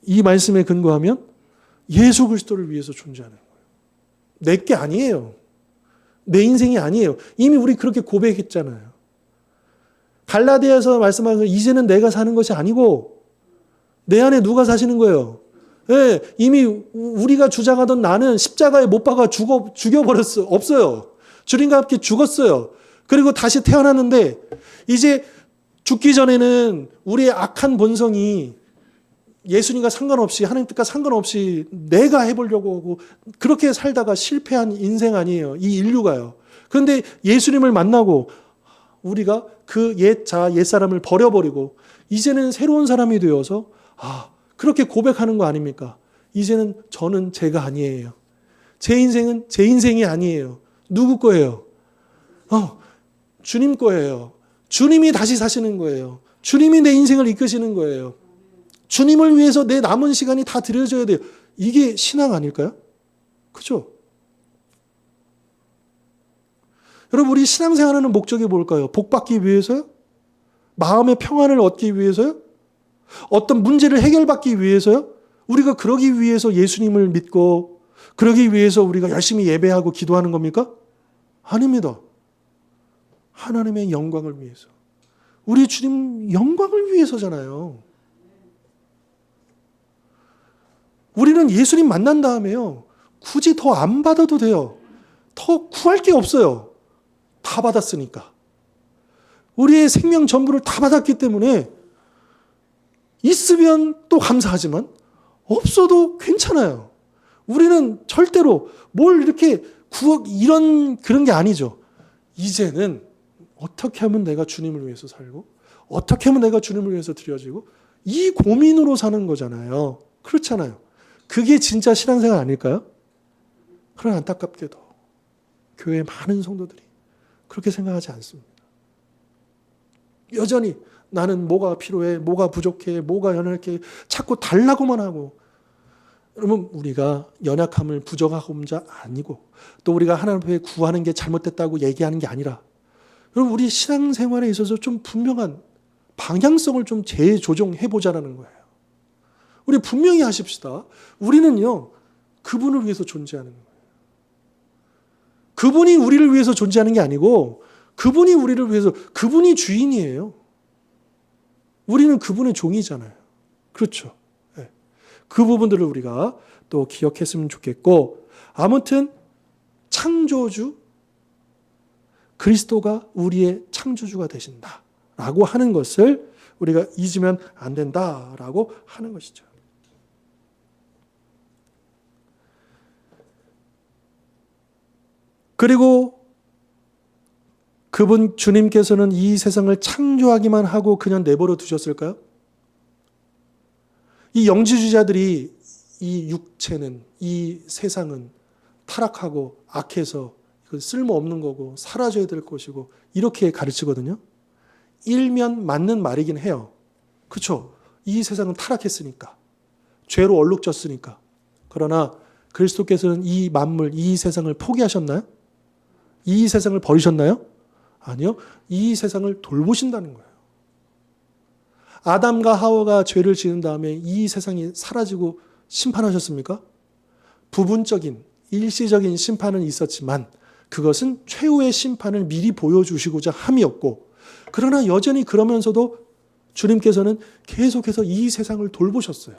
이 말씀에 근거하면 예수 그리스도를 위해서 존재하는 거예요. 내 게 아니에요. 내 인생이 아니에요. 이미 우리 그렇게 고백했잖아요. 갈라디아에서 말씀하는 이제는 내가 사는 것이 아니고 내 안에 누가 사시는 거예요? 예, 이미 우리가 주장하던 나는 십자가에 못 박아 죽여버렸어. 없어요. 주님과 함께 죽었어요. 그리고 다시 태어났는데 이제 죽기 전에는 우리의 악한 본성이 예수님과 상관없이, 하나님 뜻과 상관없이 내가 해보려고 하고 그렇게 살다가 실패한 인생 아니에요. 이 인류가요. 그런데 예수님을 만나고 우리가 그 옛사람을 버려버리고 이제는 새로운 사람이 되어서 그렇게 고백하는 거 아닙니까? 이제는 저는 제가 아니에요. 제 인생은 제 인생이 아니에요. 누구 거예요? 주님 거예요. 주님이 다시 사시는 거예요. 주님이 내 인생을 이끄시는 거예요. 주님을 위해서 내 남은 시간이 다 드려져야 돼요. 이게 신앙 아닐까요? 그죠? 여러분, 우리 신앙생활하는 목적이 뭘까요? 복 받기 위해서요? 마음의 평안을 얻기 위해서요? 어떤 문제를 해결받기 위해서요? 우리가 그러기 위해서 예수님을 믿고 그러기 위해서 우리가 열심히 예배하고 기도하는 겁니까? 아닙니다. 하나님의 영광을 위해서. 우리 주님 영광을 위해서잖아요. 우리는 예수님 만난 다음에요. 굳이 더 안 받아도 돼요. 더 구할 게 없어요. 다 받았으니까. 우리의 생명 전부를 다 받았기 때문에 있으면 또 감사하지만 없어도 괜찮아요. 우리는 절대로 뭘 이렇게 그런 게 아니죠. 이제는 어떻게 하면 내가 주님을 위해서 살고 어떻게 하면 내가 주님을 위해서 드려지고 이 고민으로 사는 거잖아요. 그렇잖아요. 그게 진짜 신앙생활 아닐까요? 그러나 안타깝게도 교회 많은 성도들이 그렇게 생각하지 않습니다. 여전히 나는 뭐가 필요해, 뭐가 부족해, 뭐가 연약해 자꾸 달라고만 하고, 여러분, 우리가 연약함을 부정하고 혼자 아니고 또 우리가 하나님 앞에 구하는 게 잘못됐다고 얘기하는 게 아니라, 여러분, 우리 신앙생활에 있어서 좀 분명한 방향성을 좀 재조정해 보자라는 거예요. 우리 분명히 하십시다. 우리는요, 그분을 위해서 존재하는 거예요. 그분이 우리를 위해서 존재하는 게 아니고 그분이 우리를 위해서, 그분이 주인이에요. 우리는 그분의 종이잖아요. 그렇죠. 네. 그 부분들을 우리가 또 기억했으면 좋겠고, 아무튼 창조주 그리스도가 우리의 창조주가 되신다라고 하는 것을 우리가 잊으면 안 된다라고 하는 것이죠. 그리고 그분 주님께서는 이 세상을 창조하기만 하고 그냥 내버려 두셨을까요? 이 영지주의자들이 이 육체는, 이 세상은 타락하고 악해서 쓸모없는 거고 사라져야 될 것이고 이렇게 가르치거든요. 일면 맞는 말이긴 해요. 그렇죠? 이 세상은 타락했으니까. 죄로 얼룩졌으니까. 그러나 그리스도께서는 이 만물, 이 세상을 포기하셨나요? 이 세상을 버리셨나요? 아니요. 이 세상을 돌보신다는 거예요. 아담과 하와가 죄를 지은 다음에 이 세상이 사라지고 심판하셨습니까? 부분적인, 일시적인 심판은 있었지만 그것은 최후의 심판을 미리 보여주시고자 함이었고, 그러나 여전히 그러면서도 주님께서는 계속해서 이 세상을 돌보셨어요.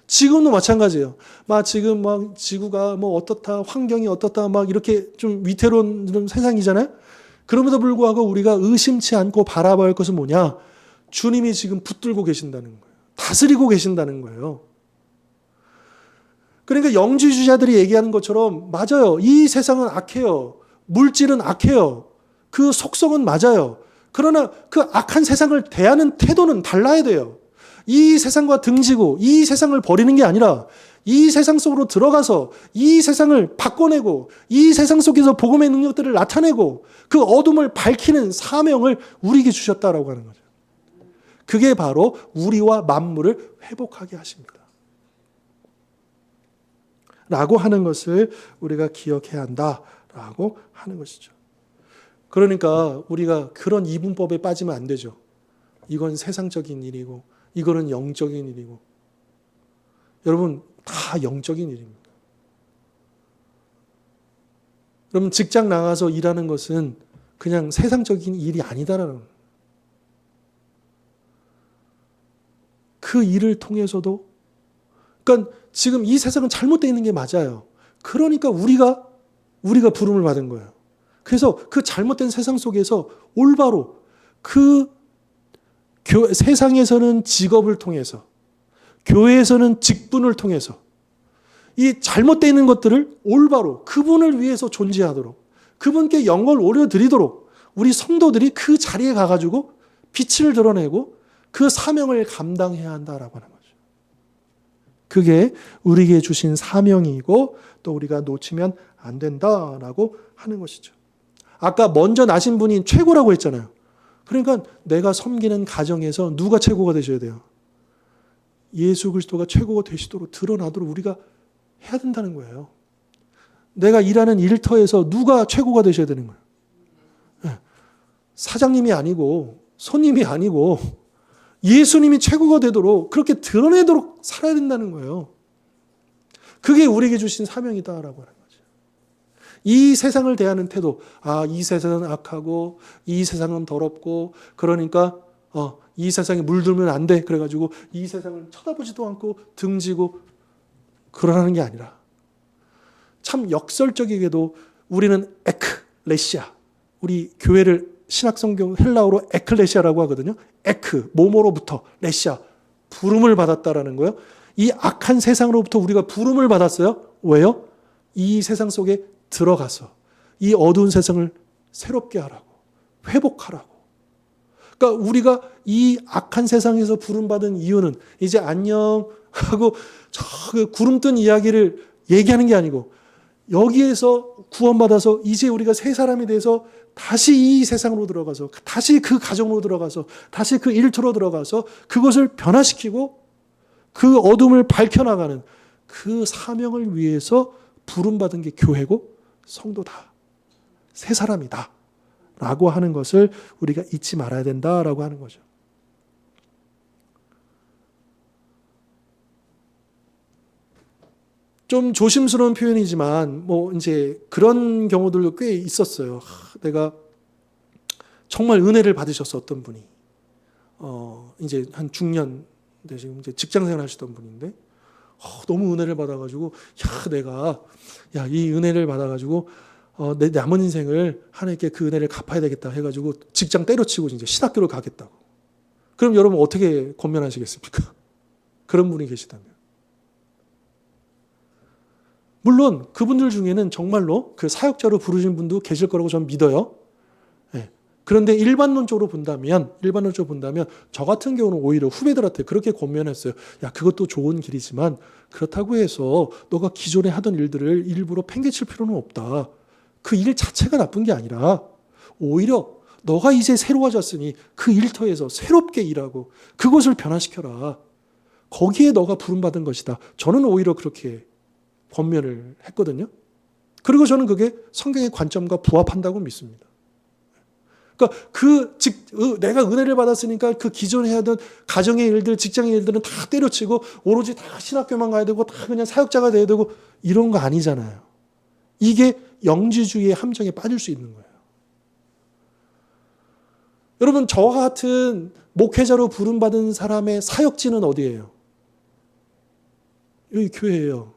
지금도 마찬가지예요. 지금 지구가 어떻다, 환경이 어떻다, 이렇게 좀 위태로운 세상이잖아요. 그럼에도 불구하고 우리가 의심치 않고 바라봐야 할 것은 뭐냐? 주님이 지금 붙들고 계신다는 거예요. 다스리고 계신다는 거예요. 그러니까 영지주의자들이 얘기하는 것처럼 맞아요. 이 세상은 악해요. 물질은 악해요. 그 속성은 맞아요. 그러나 그 악한 세상을 대하는 태도는 달라야 돼요. 이 세상과 등지고 이 세상을 버리는 게 아니라 이 세상 속으로 들어가서 이 세상을 바꿔내고 이 세상 속에서 복음의 능력들을 나타내고 그 어둠을 밝히는 사명을 우리에게 주셨다라고 하는 거죠. 그게 바로 우리와 만물을 회복하게 하십니다. 라고 하는 것을 우리가 기억해야 한다라고 하는 것이죠. 그러니까 우리가 그런 이분법에 빠지면 안 되죠. 이건 세상적인 일이고 이거는 영적인 일이고. 여러분 다 영적인 일입니다. 여러분 직장 나가서 일하는 것은 그냥 세상적인 일이 아니다라는 거예요. 그 일을 통해서도 그러니까 지금 이 세상은 잘못되어 있는 게 맞아요. 그러니까 우리가 부름을 받은 거예요. 그래서 그 잘못된 세상 속에서 올바로 그 세상에서는 직업을 통해서 교회에서는 직분을 통해서 이 잘못되어 있는 것들을 올바로 그분을 위해서 존재하도록 그분께 영광을 올려드리도록 우리 성도들이 그 자리에 가가지고 빛을 드러내고 그 사명을 감당해야 한다라고 하는 거죠. 그게 우리에게 주신 사명이고 또 우리가 놓치면 안 된다라고 하는 것이죠. 아까 먼저 나신 분이 최고라고 했잖아요. 그러니까 내가 섬기는 가정에서 누가 최고가 되셔야 돼요? 예수 그리스도가 최고가 되시도록 드러나도록 우리가 해야 된다는 거예요. 내가 일하는 일터에서 누가 최고가 되셔야 되는 거예요? 사장님이 아니고 손님이 아니고 예수님이 최고가 되도록 그렇게 드러내도록 살아야 된다는 거예요. 그게 우리에게 주신 사명이다라고 하는 거죠. 이 세상을 대하는 태도, 이 세상은 악하고 이 세상은 더럽고 그러니까 이 세상에 물들면 안 돼. 그래가지고 이 세상을 쳐다보지도 않고 등지고 그러라는 게 아니라 참 역설적이게도 우리는 에클레시아, 우리 교회를 신학성경 헬라어로 에클레시아라고 하거든요. 에크, 모모로부터, 레시아, 부름을 받았다라는 거예요. 이 악한 세상으로부터 우리가 부름을 받았어요. 왜요? 이 세상 속에 들어가서 이 어두운 세상을 새롭게 하라고, 회복하라고. 그러니까 우리가 이 악한 세상에서 부름받은 이유는 이제 안녕 하고 저 구름 뜬 이야기를 얘기하는 게 아니고 여기에서 구원받아서 이제 우리가 새 사람이 돼서 다시 이 세상으로 들어가서 다시 그 가정으로 들어가서 다시 그 일터로 들어가서 그것을 변화시키고 그 어둠을 밝혀나가는 그 사명을 위해서 부름받은 게 교회고 성도다. 새 사람이다. 라고 하는 것을 우리가 잊지 말아야 된다라고 하는 거죠. 좀 조심스러운 표현이지만 이제 그런 경우들도 꽤 있었어요. 내가 정말 은혜를 받으셨어 어떤 분이 이제 한 중년 지금 이제 직장생활 하시던 분인데 너무 은혜를 받아가지고 내가 이 은혜를 받아가지고 내 남은 인생을 하나님께 그 은혜를 갚아야 되겠다 해가지고 직장 때려치고 이제 신학교를 가겠다고. 그럼 여러분 어떻게 권면하시겠습니까? 그런 분이 계시다면. 물론 그분들 중에는 정말로 그 사역자로 부르신 분도 계실 거라고 저는 믿어요. 예. 그런데 일반론적으로 본다면 저 같은 경우는 오히려 후배들한테 그렇게 권면했어요. 야, 그것도 좋은 길이지만 그렇다고 해서 너가 기존에 하던 일들을 일부러 팽개칠 필요는 없다. 그 일 자체가 나쁜 게 아니라 오히려 너가 이제 새로워졌으니 그 일터에서 새롭게 일하고 그것을 변화시켜라. 거기에 너가 부름받은 것이다. 저는 오히려 그렇게 권면을 했거든요. 그리고 저는 그게 성경의 관점과 부합한다고 믿습니다. 그러니까 내가 은혜를 받았으니까 그 기존에 하던 가정의 일들, 직장의 일들은 다 때려치고 오로지 다 신학교만 가야 되고 다 그냥 사역자가 돼야 되고 이런 거 아니잖아요. 이게 영지주의의 함정에 빠질 수 있는 거예요. 여러분, 저와 같은 목회자로 부름받은 사람의 사역지는 어디예요? 여기 교회예요.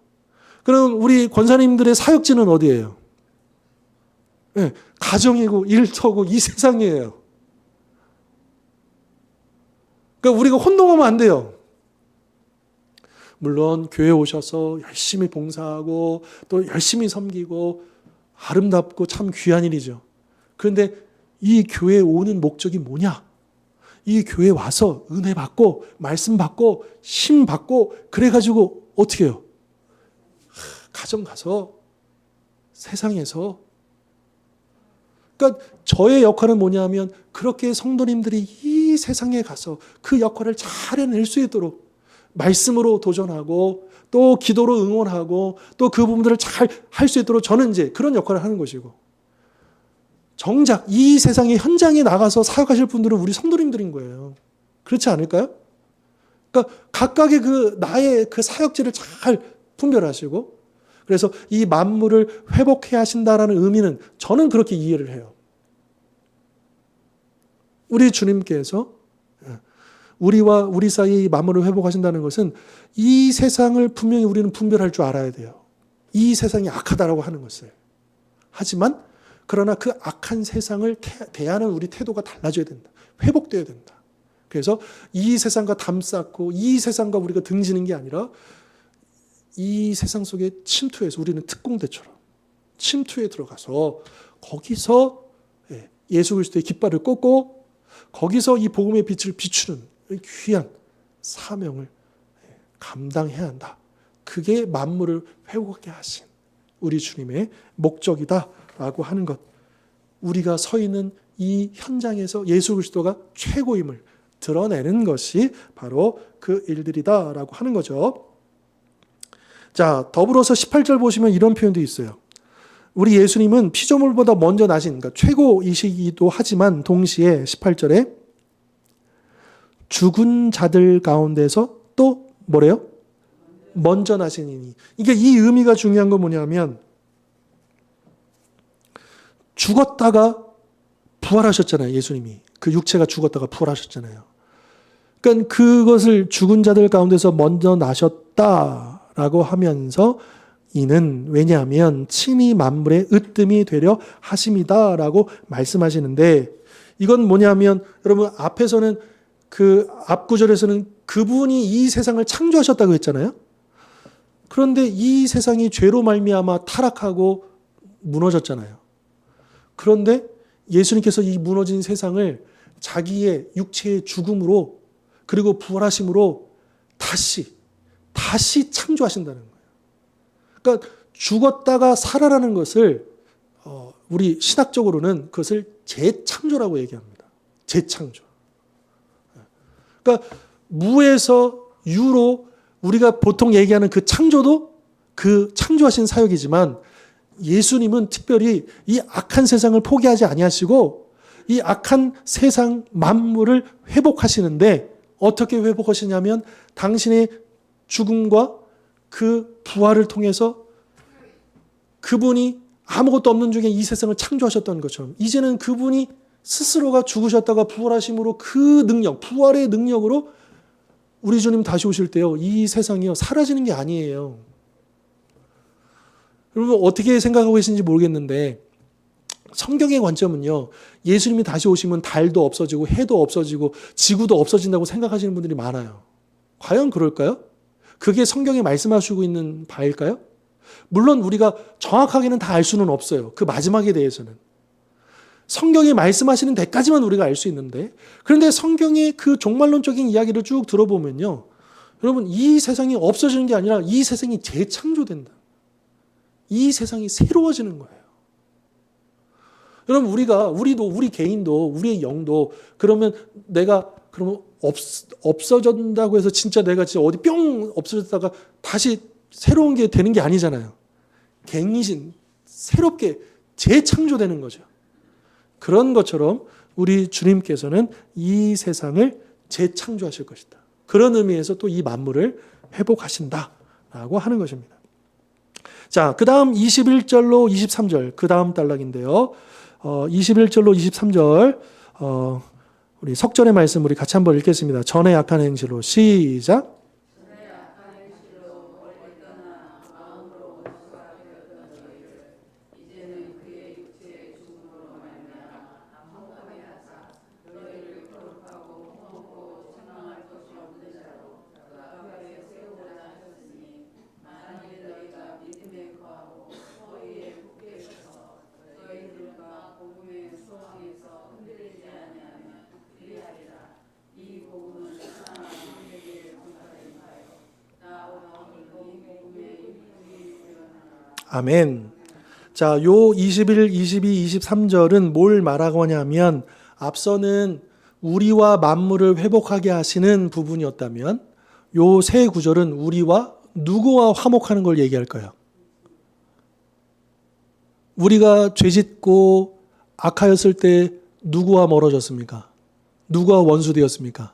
그럼 우리 권사님들의 사역지는 어디예요? 네, 가정이고 일터고 이 세상이에요. 그러니까 우리가 혼동하면 안 돼요. 물론 교회 오셔서 열심히 봉사하고 또 열심히 섬기고 아름답고 참 귀한 일이죠. 그런데 이 교회에 오는 목적이 뭐냐? 이 교회에 와서 은혜 받고 말씀 받고 힘 받고 그래가지고 어떻게 해요? 가정 가서 세상에서 그러니까 저의 역할은 뭐냐면 그렇게 성도님들이 이 세상에 가서 그 역할을 잘 해낼 수 있도록 말씀으로 도전하고 또 기도로 응원하고 또 그 부분들을 잘 할 수 있도록 저는 이제 그런 역할을 하는 것이고 정작 이 세상의 현장에 나가서 사역하실 분들은 우리 성도님들인 거예요. 그렇지 않을까요? 그러니까 각각의 나의 그 사역지를 잘 분별하시고 그래서 이 만물을 회복해야 하신다라는 의미는 저는 그렇게 이해를 해요. 우리 주님께서 우리와 우리 사이 만물을 회복하신다는 것은 이 세상을 분명히 우리는 분별할 줄 알아야 돼요. 이 세상이 악하다라고 하는 것을. 하지만 그러나 그 악한 세상을 대하는 우리 태도가 달라져야 된다. 회복되어야 된다. 그래서 이 세상과 담쌓고 이 세상과 우리가 등지는 게 아니라 이 세상 속에 침투해서 우리는 특공대처럼 침투에 들어가서 거기서 예수 그리스도의 깃발을 꽂고 거기서 이 복음의 빛을 비추는 귀한 사명을 감당해야 한다. 그게 만물을 회복하게 하신 우리 주님의 목적이다라고 하는 것. 우리가 서 있는 이 현장에서 예수 그리스도가 최고임을 드러내는 것이 바로 그 일들이다라고 하는 거죠. 자, 더불어서 18절 보시면 이런 표현도 있어요. 우리 예수님은 피조물보다 먼저 나신, 그러니까 최고이시기도 하지만 동시에 18절에 죽은 자들 가운데서 또 뭐래요? 먼저 나시니니. 이게 이 의미가 중요한 건 뭐냐면 죽었다가 부활하셨잖아요. 예수님이. 그 육체가 죽었다가 부활하셨잖아요. 그러니까 그것을 죽은 자들 가운데서 먼저 나셨다라고 하면서 이는 왜냐하면 친히 만물의 으뜸이 되려 하심이다라고 말씀하시는데 이건 뭐냐면 여러분 앞에서는 그 앞 구절에서는 그분이 이 세상을 창조하셨다고 했잖아요. 그런데 이 세상이 죄로 말미암아 타락하고 무너졌잖아요. 그런데 예수님께서 이 무너진 세상을 자기의 육체의 죽음으로 그리고 부활하심으로 다시 창조하신다는 거예요. 그러니까 죽었다가 살아나는 것을 우리 신학적으로는 그것을 재창조라고 얘기합니다. 재창조. 그러니까 무에서 유로 우리가 보통 얘기하는 그 창조도 그 창조하신 사역이지만 예수님은 특별히 이 악한 세상을 포기하지 아니하시고 이 악한 세상 만물을 회복하시는데 어떻게 회복하시냐면 당신의 죽음과 그 부활을 통해서 그분이 아무것도 없는 중에 이 세상을 창조하셨다는 것처럼 이제는 그분이 스스로가 죽으셨다가 부활하심으로 그 능력, 부활의 능력으로 우리 주님 다시 오실 때요. 이 세상이요. 사라지는 게 아니에요. 여러분 어떻게 생각하고 계신지 모르겠는데 성경의 관점은요. 예수님이 다시 오시면 달도 없어지고 해도 없어지고 지구도 없어진다고 생각하시는 분들이 많아요. 과연 그럴까요? 그게 성경에 말씀하시고 있는 바일까요? 물론 우리가 정확하게는 다 알 수는 없어요. 그 마지막에 대해서는. 성경이 말씀하시는 데까지만 우리가 알 수 있는데, 그런데 성경의 그 종말론적인 이야기를 쭉 들어보면요, 여러분, 이 세상이 없어지는 게 아니라 이 세상이 재창조된다. 이 세상이 새로워지는 거예요. 여러분, 우리도, 우리 개인도, 우리의 영도, 그러면 내가, 그러면 없어진다고 해서 진짜 내가 진짜 어디 뿅 없어졌다가 다시 새로운 게 되는 게 아니잖아요. 갱신, 새롭게 재창조되는 거죠. 그런 것처럼 우리 주님께서는 이 세상을 재창조하실 것이다. 그런 의미에서 또 이 만물을 회복하신다라고 하는 것입니다. 자, 그 다음 21절로 23절, 그 다음 단락인데요. 21절로 23절, 우리 석절의 말씀 우리 같이 한번 읽겠습니다. 전에 약한 행실로 시작. 아멘. 자, 요 21, 22, 23절은 뭘 말하고 하냐면 앞서는 우리와 만물을 회복하게 하시는 부분이었다면 요 세 구절은 우리와 누구와 화목하는 걸 얘기할 거예요. 우리가 죄짓고 악하였을 때 누구와 멀어졌습니까? 누구와 원수되었습니까?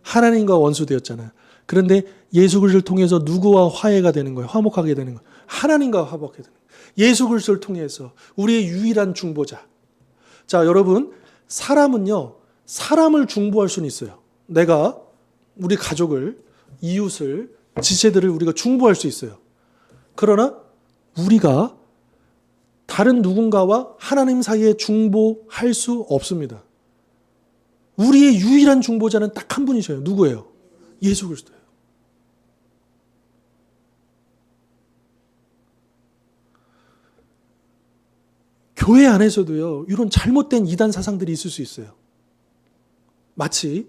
하나님과 원수되었잖아요. 그런데 예수 그리스도를 통해서 누구와 화해가 되는 거예요? 화목하게 되는 거예요. 하나님과 화목하게 되는 거예요. 예수 그리스도를 통해서 우리의 유일한 중보자. 자, 여러분, 사람은요, 사람을 중보할 수는 있어요. 내가 우리 가족을, 이웃을, 지체들을 우리가 중보할 수 있어요. 그러나 우리가 다른 누군가와 하나님 사이에 중보할 수 없습니다. 우리의 유일한 중보자는 딱 한 분이셔요. 누구예요? 예수 그리스도예요. 교회 안에서도요, 이런 잘못된 이단 사상들이 있을 수 있어요. 마치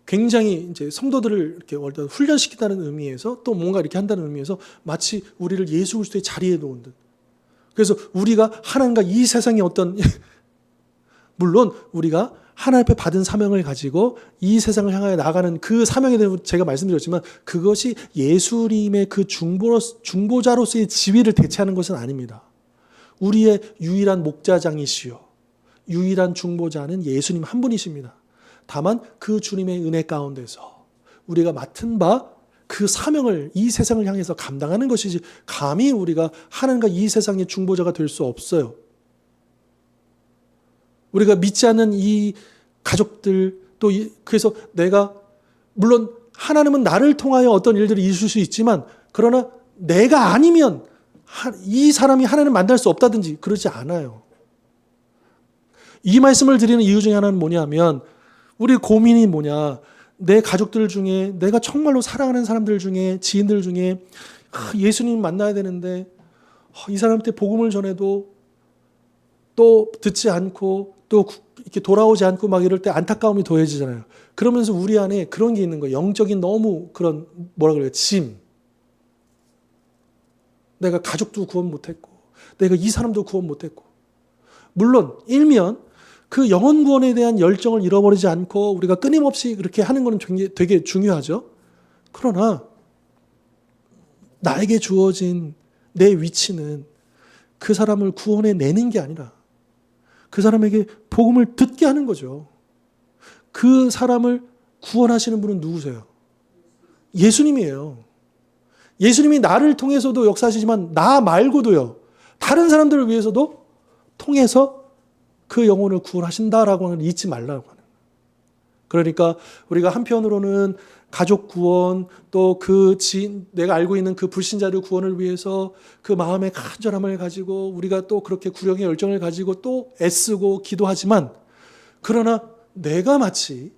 굉장히 이제 성도들을 이렇게 훈련시킨다는 의미에서 또 뭔가 이렇게 한다는 의미에서 마치 우리를 예수 그리스도의 자리에 놓은 듯. 그래서 우리가 하나님과 이 세상의 어떤 물론 우리가 하나님 앞에 받은 사명을 가지고 이 세상을 향하여 나가는 그 사명에 대해서 제가 말씀드렸지만 그것이 예수님의 그 중보자로서의 지위를 대체하는 것은 아닙니다. 우리의 유일한 목자장이시요 유일한 중보자는 예수님 한 분이십니다. 다만 그 주님의 은혜 가운데서 우리가 맡은 바 그 사명을 이 세상을 향해서 감당하는 것이지 감히 우리가 하나님과 이 세상의 중보자가 될 수 없어요. 우리가 믿지 않는 이 가족들 또 그래서 내가 물론 하나님은 나를 통하여 어떤 일들이 있을 수 있지만 그러나 내가 아니면 이 사람이 하나님을 만날 수 없다든지 그러지 않아요. 이 말씀을 드리는 이유 중에 하나는 뭐냐면 우리 고민이 뭐냐. 내 가족들 중에 내가 정말로 사랑하는 사람들 중에 지인들 중에 예수님 만나야 되는데 이 사람한테 복음을 전해도 또 듣지 않고 또 이렇게 돌아오지 않고 막 이럴 때 안타까움이 더해지잖아요. 그러면서 우리 안에 그런 게 있는 거예요. 영적인 너무 그런 뭐라 그래요? 짐. 내가 가족도 구원 못했고 내가 이 사람도 구원 못했고 물론 일면 그 영혼 구원에 대한 열정을 잃어버리지 않고 우리가 끊임없이 그렇게 하는 것은 되게 중요하죠. 그러나 나에게 주어진 내 위치는 그 사람을 구원해 내는 게 아니라 그 사람에게 복음을 듣게 하는 거죠. 그 사람을 구원하시는 분은 누구세요? 예수님이에요. 예수님이 나를 통해서도 역사하시지만 나 말고도요. 다른 사람들을 위해서도 통해서 그 영혼을 구원하신다라고 하는 걸 잊지 말라고 하는 거예요. 그러니까 우리가 한편으로는 가족 구원 또 그 내가 알고 있는 그 불신자들 구원을 위해서 그 마음의 간절함을 가지고 우리가 또 그렇게 구령의 열정을 가지고 또 애쓰고 기도하지만 그러나 내가 마치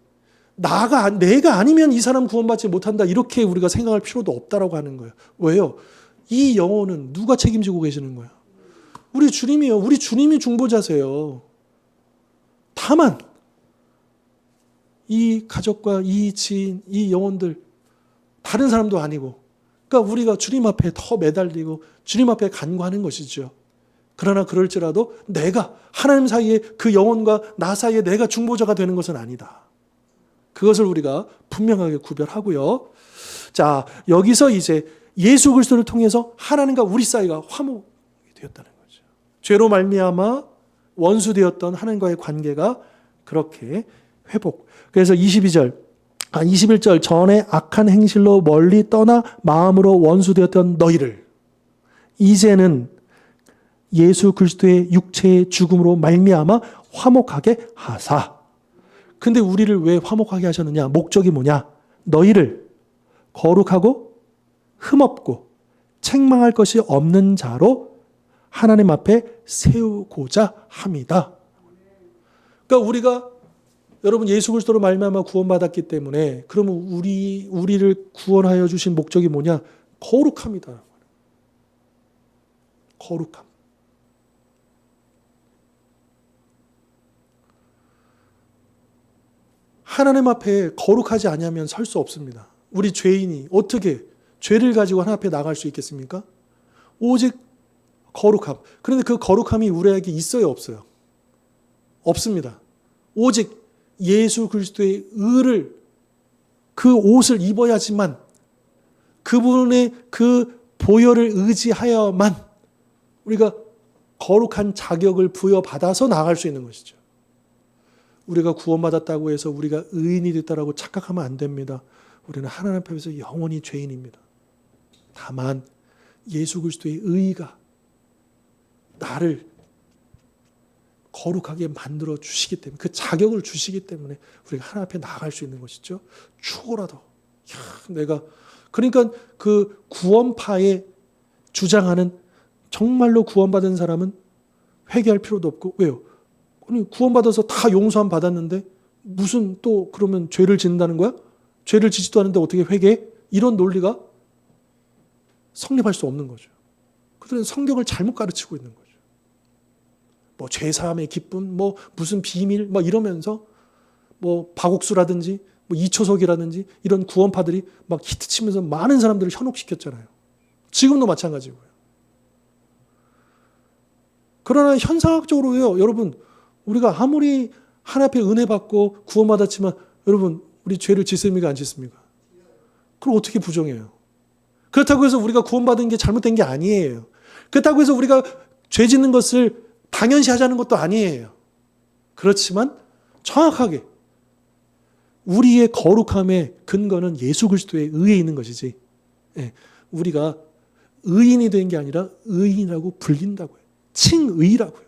내가 아니면 이 사람 구원받지 못한다 이렇게 우리가 생각할 필요도 없다라고 하는 거예요. 왜요? 이 영혼은 누가 책임지고 계시는 거야? 우리 주님이요. 우리 주님이 중보자세요. 다만 이 가족과 이 지인, 이 영혼들 다른 사람도 아니고, 그러니까 우리가 주님 앞에 더 매달리고 주님 앞에 간구하는 것이죠. 그러나 그럴지라도 내가 하나님 사이에 그 영혼과 나 사이에 내가 중보자가 되는 것은 아니다. 그것을 우리가 분명하게 구별하고요. 자, 여기서 이제 예수 그리스도를 통해서 하나님과 우리 사이가 화목이 되었다는 거죠. 죄로 말미암아 원수되었던 하나님과의 관계가 그렇게 회복. 그래서 21절 전에 악한 행실로 멀리 떠나 마음으로 원수되었던 너희를 이제는 예수 그리스도의 육체의 죽음으로 말미암아 화목하게 하사. 근데 우리를 왜 화목하게 하셨느냐? 목적이 뭐냐? 너희를 거룩하고 흠없고 책망할 것이 없는 자로 하나님 앞에 세우고자 함이다. 그러니까 우리가 여러분 예수 그리스도로 말미암아 구원받았기 때문에 그러면 우리를 구원하여 주신 목적이 뭐냐? 거룩함이다. 거룩함. 하나님 앞에 거룩하지 않으면 설 수 없습니다. 우리 죄인이 어떻게 죄를 가지고 하나님 앞에 나갈 수 있겠습니까? 오직 거룩함. 그런데 그 거룩함이 우리에게 있어요, 없어요? 없습니다. 오직 예수 그리스도의 의를, 그 옷을 입어야지만, 그분의 그 보혈을 의지하여만 우리가 거룩한 자격을 부여받아서 나갈 수 있는 것이죠. 우리가 구원받았다고 해서 우리가 의인이 됐다라고 착각하면 안 됩니다. 우리는 하나님 앞에서 영원히 죄인입니다. 다만 예수 그리스도의 의가 나를 거룩하게 만들어 주시기 때문에, 그 자격을 주시기 때문에 우리가 하나님 앞에 나아갈 수 있는 것이죠. 죽어라도 내가, 그러니까 그 구원파에 주장하는 정말로 구원받은 사람은 회개할 필요도 없고, 왜요? 아니, 구원받아서 다 용서함 받았는데 무슨 또 그러면 죄를 짓는다는 거야? 죄를 짓지도 않는데 어떻게 회개해? 이런 논리가 성립할 수 없는 거죠. 그들은 성경을 잘못 가르치고 있는 거죠. 뭐 죄사함의 기쁨, 뭐 무슨 비밀, 뭐 이러면서 뭐 박옥수라든지 뭐 이초석이라든지 이런 구원파들이 막 히트치면서 많은 사람들을 현혹시켰잖아요. 지금도 마찬가지고요. 그러나 현상학적으로요, 여러분, 우리가 아무리 하나님 앞에 은혜 받고 구원받았지만 여러분, 우리 죄를 짓습니까, 안 짓습니까? 그럼 어떻게 부정해요? 그렇다고 해서 우리가 구원받은 게 잘못된 게 아니에요. 그렇다고 해서 우리가 죄 짓는 것을 당연시 하자는 것도 아니에요. 그렇지만 정확하게 우리의 거룩함의 근거는 예수 그리스도의 의에 있는 것이지, 우리가 의인이 된 게 아니라 의인이라고 불린다고요. 칭의라고요.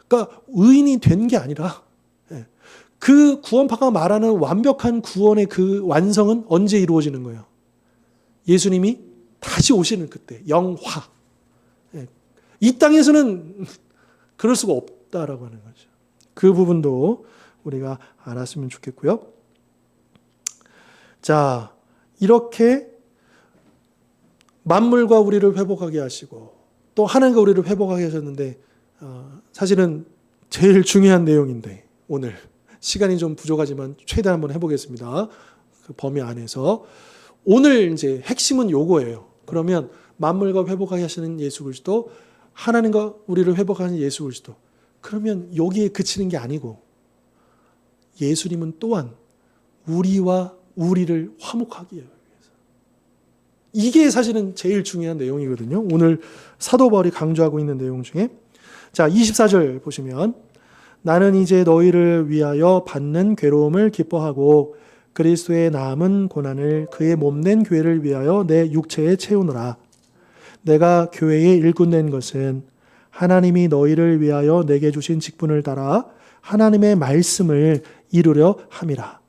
그러니까 의인이 된 게 아니라, 그 구원파가 말하는 완벽한 구원의 그 완성은 언제 이루어지는 거예요? 예수님이 다시 오시는 그때, 영화. 이 땅에서는 그럴 수가 없다라고 하는 거죠. 그 부분도 우리가 알았으면 좋겠고요. 자, 이렇게 만물과 우리를 회복하게 하시고 또 하나님과 우리를 회복하게 하셨는데, 사실은 제일 중요한 내용인데 오늘 시간이 좀 부족하지만 최대한 한번 해보겠습니다. 그 범위 안에서 오늘 이제 핵심은 요거예요. 그러면 만물과 회복하게 하시는 예수 그리스도, 하나님과 우리를 회복하는 예수 그리스도. 그러면 여기에 그치는 게 아니고 예수님은 또한 우리와 우리를 화목하기 위해서. 이게 사실은 제일 중요한 내용이거든요. 오늘 사도 바울이 강조하고 있는 내용 중에. 자, 24절 보시면 나는 이제 너희를 위하여 받는 괴로움을 기뻐하고 그리스도의 남은 고난을 그의 몸된 교회를 위하여 내 육체에 채우노라. 내가 교회에 일꾼된 것은 하나님이 너희를 위하여 내게 주신 직분을 따라 하나님의 말씀을 이루려 함이라.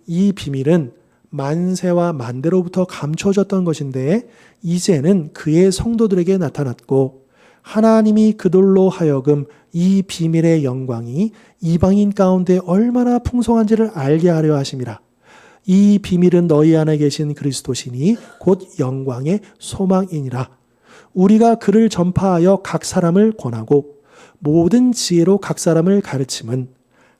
이 비밀은 만세와 만대로부터 감춰졌던 것인데 이제는 그의 성도들에게 나타났고 하나님이 그들로 하여금 이 비밀의 영광이 이방인 가운데 얼마나 풍성한지를 알게 하려 하심이라. 이 비밀은 너희 안에 계신 그리스도시니 곧 영광의 소망이니라. 우리가 그를 전파하여 각 사람을 권하고 모든 지혜로 각 사람을 가르침은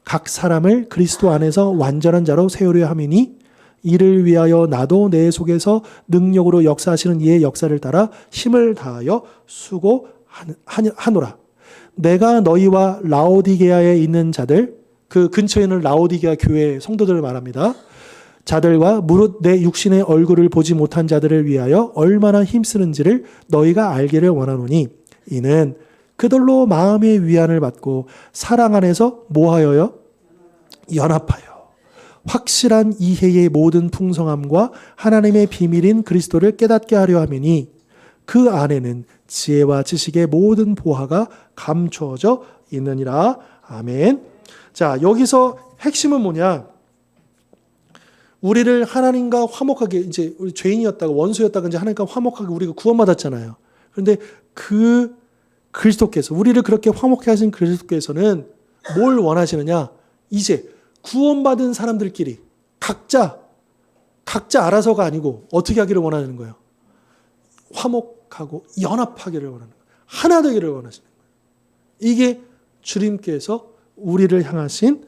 각 사람을 그리스도 안에서 완전한 자로 세우려 함이니 이를 위하여 나도 내 속에서 능력으로 역사하시는 이의 역사를 따라 힘을 다하여 수고하노라. 내가 너희와 라오디게아에 있는 자들, 그 근처에 있는 라오디게아 교회 성도들을 말합니다. 자들과 무릇 내 육신의 얼굴을 보지 못한 자들을 위하여 얼마나 힘쓰는지를 너희가 알기를 원하노니 이는 그들로 마음의 위안을 받고 사랑 안에서 뭐하여요? 연합하여 확실한 이해의 모든 풍성함과 하나님의 비밀인 그리스도를 깨닫게 하려 함이니 그 안에는 지혜와 지식의 모든 보화가 감추어져 있느니라. 아멘. 자, 여기서 핵심은 뭐냐? 우리를 하나님과 화목하게, 이제 우리 죄인이었다가 원수였다가 이제 하나님과 화목하게 우리가 구원받았잖아요. 그런데 그 그리스도께서, 우리를 그렇게 화목하게 하신 그리스도께서는 뭘 원하시느냐? 이제 구원받은 사람들끼리 각자 알아서가 아니고 어떻게 하기를 원하는 거예요? 화목하고 연합하기를 원하는 거예요. 하나 되기를 원하시는 거예요. 이게 주님께서 우리를 향하신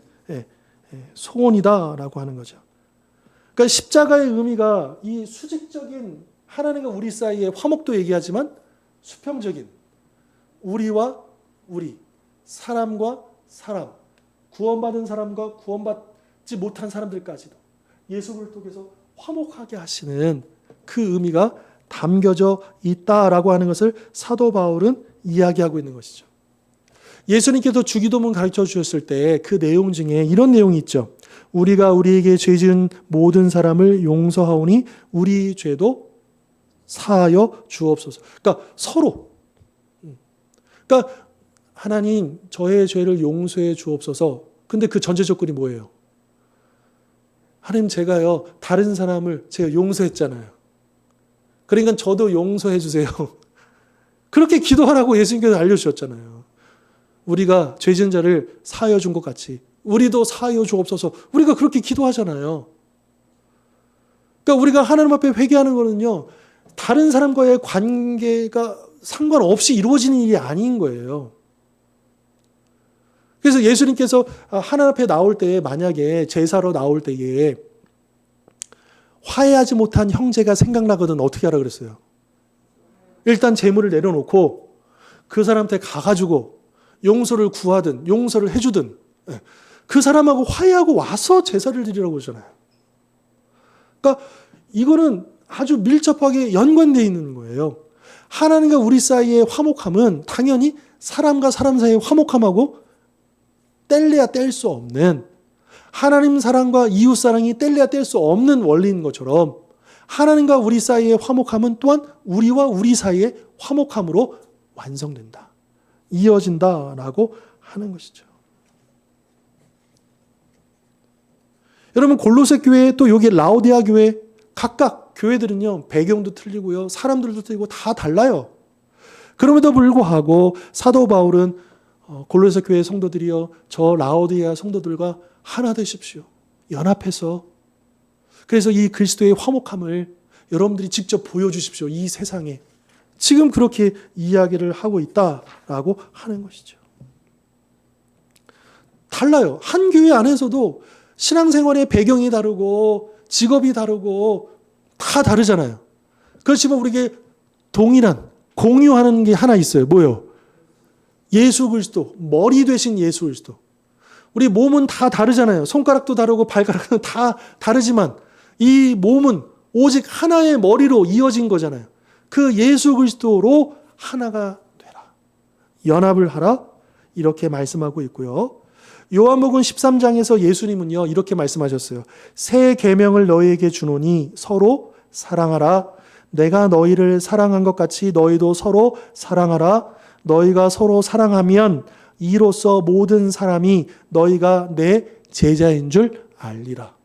소원이다라고 하는 거죠. 그러니까 십자가의 의미가 이 수직적인 하나님과 우리 사이의 화목도 얘기하지만 수평적인 우리와 우리, 사람과 사람, 구원받은 사람과 구원받지 못한 사람들까지도 예수 그리스도를 통해서 화목하게 하시는 그 의미가 담겨져 있다라고 하는 것을 사도 바울은 이야기하고 있는 것이죠. 예수님께서 주기도문 가르쳐 주셨을 때 그 내용 중에 이런 내용이 있죠. 우리가 우리에게 죄 지은 모든 사람을 용서하오니 우리 죄도 사하여 주옵소서. 그러니까 서로. 그러니까 하나님 저의 죄를 용서해 주옵소서. 근데 그 전제 조건이 뭐예요? 하나님 제가요 다른 사람을 제가 용서했잖아요. 그러니까 저도 용서해 주세요. 그렇게 기도하라고 예수님께서 알려주셨잖아요. 우리가 죄 지은 자를 사하여 준 것 같이 우리도 사하여 주옵소서. 우리가 그렇게 기도하잖아요. 그러니까 우리가 하나님 앞에 회개하는 거는요. 다른 사람과의 관계가 상관없이 이루어지는 일이 아닌 거예요. 그래서 예수님께서 하나님 앞에 나올 때에 만약에 제사로 나올 때에 화해하지 못한 형제가 생각나거든 어떻게 하라 그랬어요? 일단 재물을 내려놓고 그 사람한테 가가지고 용서를 구하든 용서를 해주든 그 사람하고 화해하고 와서 제사를 드리라고 하잖아요. 그러니까 이거는 아주 밀접하게 연관되어 있는 거예요. 하나님과 우리 사이의 화목함은 당연히 사람과 사람 사이의 화목함하고 뗄래야 뗄 수 없는, 하나님 사랑과 이웃 사랑이 뗄래야 뗄 수 없는 원리인 것처럼 하나님과 우리 사이의 화목함은 또한 우리와 우리 사이의 화목함으로 완성된다. 이어진다라고 하는 것이죠. 여러분 골로새 교회 또 여기 라오디아 교회 각각 교회들은요 배경도 틀리고요 사람들도 틀리고 다 달라요. 그럼에도 불구하고 사도 바울은 골로새 교회 성도들이여 저 라오디아 성도들과 하나 되십시오. 연합해서. 그래서 이 그리스도의 화목함을 여러분들이 직접 보여주십시오. 이 세상에. 지금 그렇게 이야기를 하고 있다라고 하는 것이죠. 달라요. 한 교회 안에서도 신앙생활의 배경이 다르고 직업이 다르고 다 다르잖아요. 그렇지만 우리에게 동일한 공유하는 게 하나 있어요. 뭐예요? 예수 그리스도, 머리 되신 예수 그리스도. 우리 몸은 다 다르잖아요. 손가락도 다르고 발가락도 다 다르지만 이 몸은 오직 하나의 머리로 이어진 거잖아요. 그 예수 그리스도로 하나가 되라. 연합을 하라. 이렇게 말씀하고 있고요. 요한복음 13장에서 예수님은요 이렇게 말씀하셨어요. 새 계명을 너희에게 주노니 서로 사랑하라. 내가 너희를 사랑한 것 같이 너희도 서로 사랑하라. 너희가 서로 사랑하면 이로써 모든 사람이 너희가 내 제자인 줄 알리라.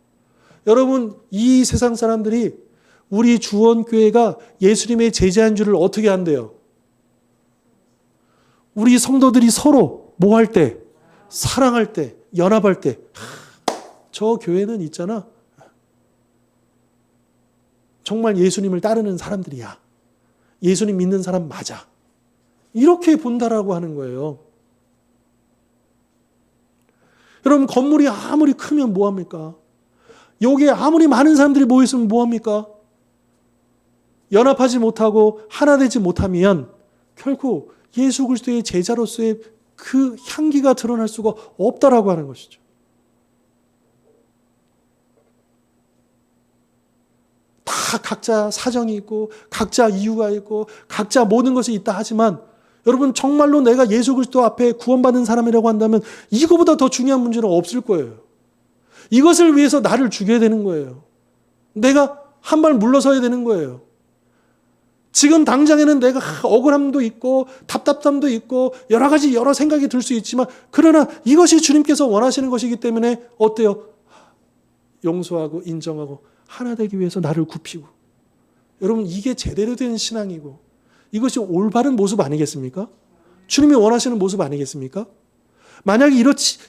여러분 이 세상 사람들이 우리 주원교회가 예수님의 제자인 줄을 어떻게 안대요? 우리 성도들이 서로 뭐 할 때? 사랑할 때, 연합할 때. 저 교회는 있잖아. 정말 예수님을 따르는 사람들이야. 예수님 믿는 사람 맞아. 이렇게 본다라고 하는 거예요. 여러분, 건물이 아무리 크면 뭐합니까? 여기에 아무리 많은 사람들이 모였으면 뭐합니까? 연합하지 못하고 하나 되지 못하면 결국 예수 그리스도의 제자로서의 그 향기가 드러날 수가 없다라고 하는 것이죠. 다 각자 사정이 있고 각자 이유가 있고 각자 모든 것이 있다 하지만 여러분, 정말로 내가 예수 그리스도 앞에 구원받은 사람이라고 한다면 이거보다 더 중요한 문제는 없을 거예요. 이것을 위해서 나를 죽여야 되는 거예요. 내가 한 발 물러서야 되는 거예요. 지금 당장에는 내가 억울함도 있고 답답함도 있고 여러 생각이 들 수 있지만 그러나 이것이 주님께서 원하시는 것이기 때문에 어때요? 용서하고 인정하고 하나 되기 위해서 나를 굽히고. 여러분, 이게 제대로 된 신앙이고 이것이 올바른 모습 아니겠습니까? 주님이 원하시는 모습 아니겠습니까? 만약에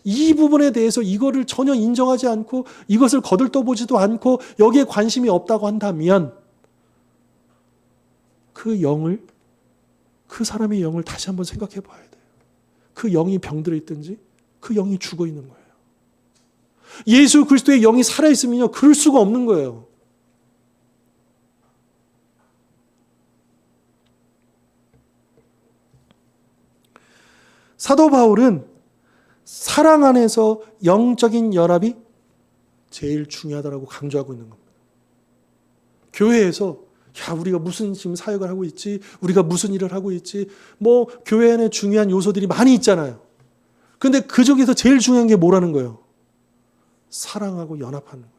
이 부분에 대해서 이거를 전혀 인정하지 않고 이것을 거들떠보지도 않고 여기에 관심이 없다고 한다면 그 사람의 영을 다시 한번 생각해 봐야 돼요. 그 영이 병들어 있든지 그 영이 죽어 있는 거예요. 예수 그리스도의 영이 살아있으면요, 그럴 수가 없는 거예요. 사도 바울은 사랑 안에서 영적인 연합이 제일 중요하다고 강조하고 있는 겁니다. 교회에서 우리가 무슨 지금 사역을 하고 있지, 우리가 무슨 일을 하고 있지, 교회 안에 중요한 요소들이 많이 있잖아요. 근데 그 중에서 제일 중요한 게 뭐라는 거예요? 사랑하고 연합하는 거예요.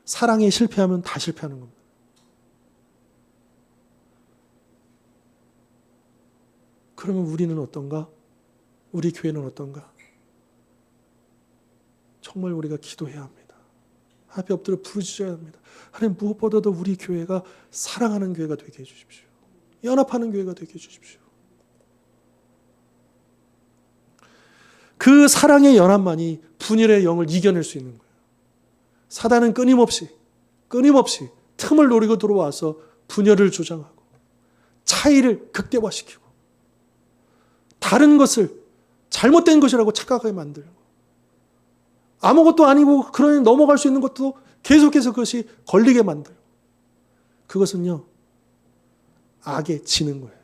사랑에 실패하면 다 실패하는 겁니다. 그러면 우리는 어떤가? 우리 교회는 어떤가? 정말 우리가 기도해야 합니다. 앞에 엎드려 부르짖어야 합니다. 하나님, 무엇보다도 우리 교회가 사랑하는 교회가 되게 해주십시오. 연합하는 교회가 되게 해주십시오. 그 사랑의 연합만이 분열의 영을 이겨낼 수 있는 거예요. 사단은 끊임없이 틈을 노리고 들어와서 분열을 조장하고 차이를 극대화시키고 다른 것을 잘못된 것이라고 착각하게 만들고 아무것도 아니고 그러니 넘어갈 수 있는 것도 계속해서 그것이 걸리게 만들고 그것은요, 악에 지는 거예요.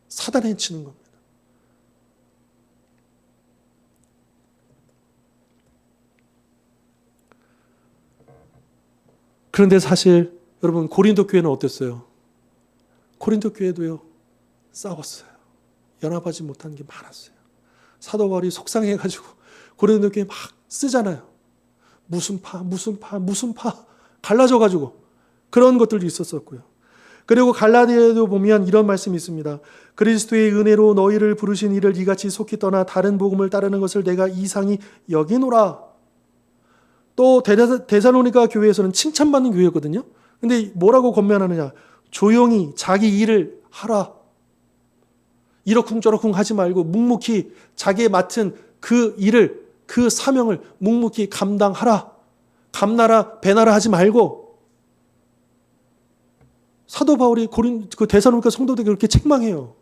사단에 지는 겁니다. 그런데 사실 여러분, 고린도 교회는 어땠어요? 고린도 교회도요, 싸웠어요. 연합하지 못한 게 많았어요. 사도 바울이 속상해가지고 고린도 교회 막 쓰잖아요. 무슨 파 갈라져가지고 그런 것들도 있었었고요. 그리고 갈라디아에도 보면 이런 말씀이 있습니다. 그리스도의 은혜로 너희를 부르신 이를 이같이 속히 떠나 다른 복음을 따르는 것을 내가 이상히 여기노라. 또 데살로니가 교회에서는 칭찬받는 교회였거든요. 근데 뭐라고 권면하느냐? 조용히 자기 일을 하라. 이러쿵저러쿵 하지 말고 묵묵히 자기의 맡은 그 일을, 그 사명을 묵묵히 감당하라. 감나라 배나라 하지 말고. 사도 바울이 그 데살로니가 성도들에게 그렇게 책망해요.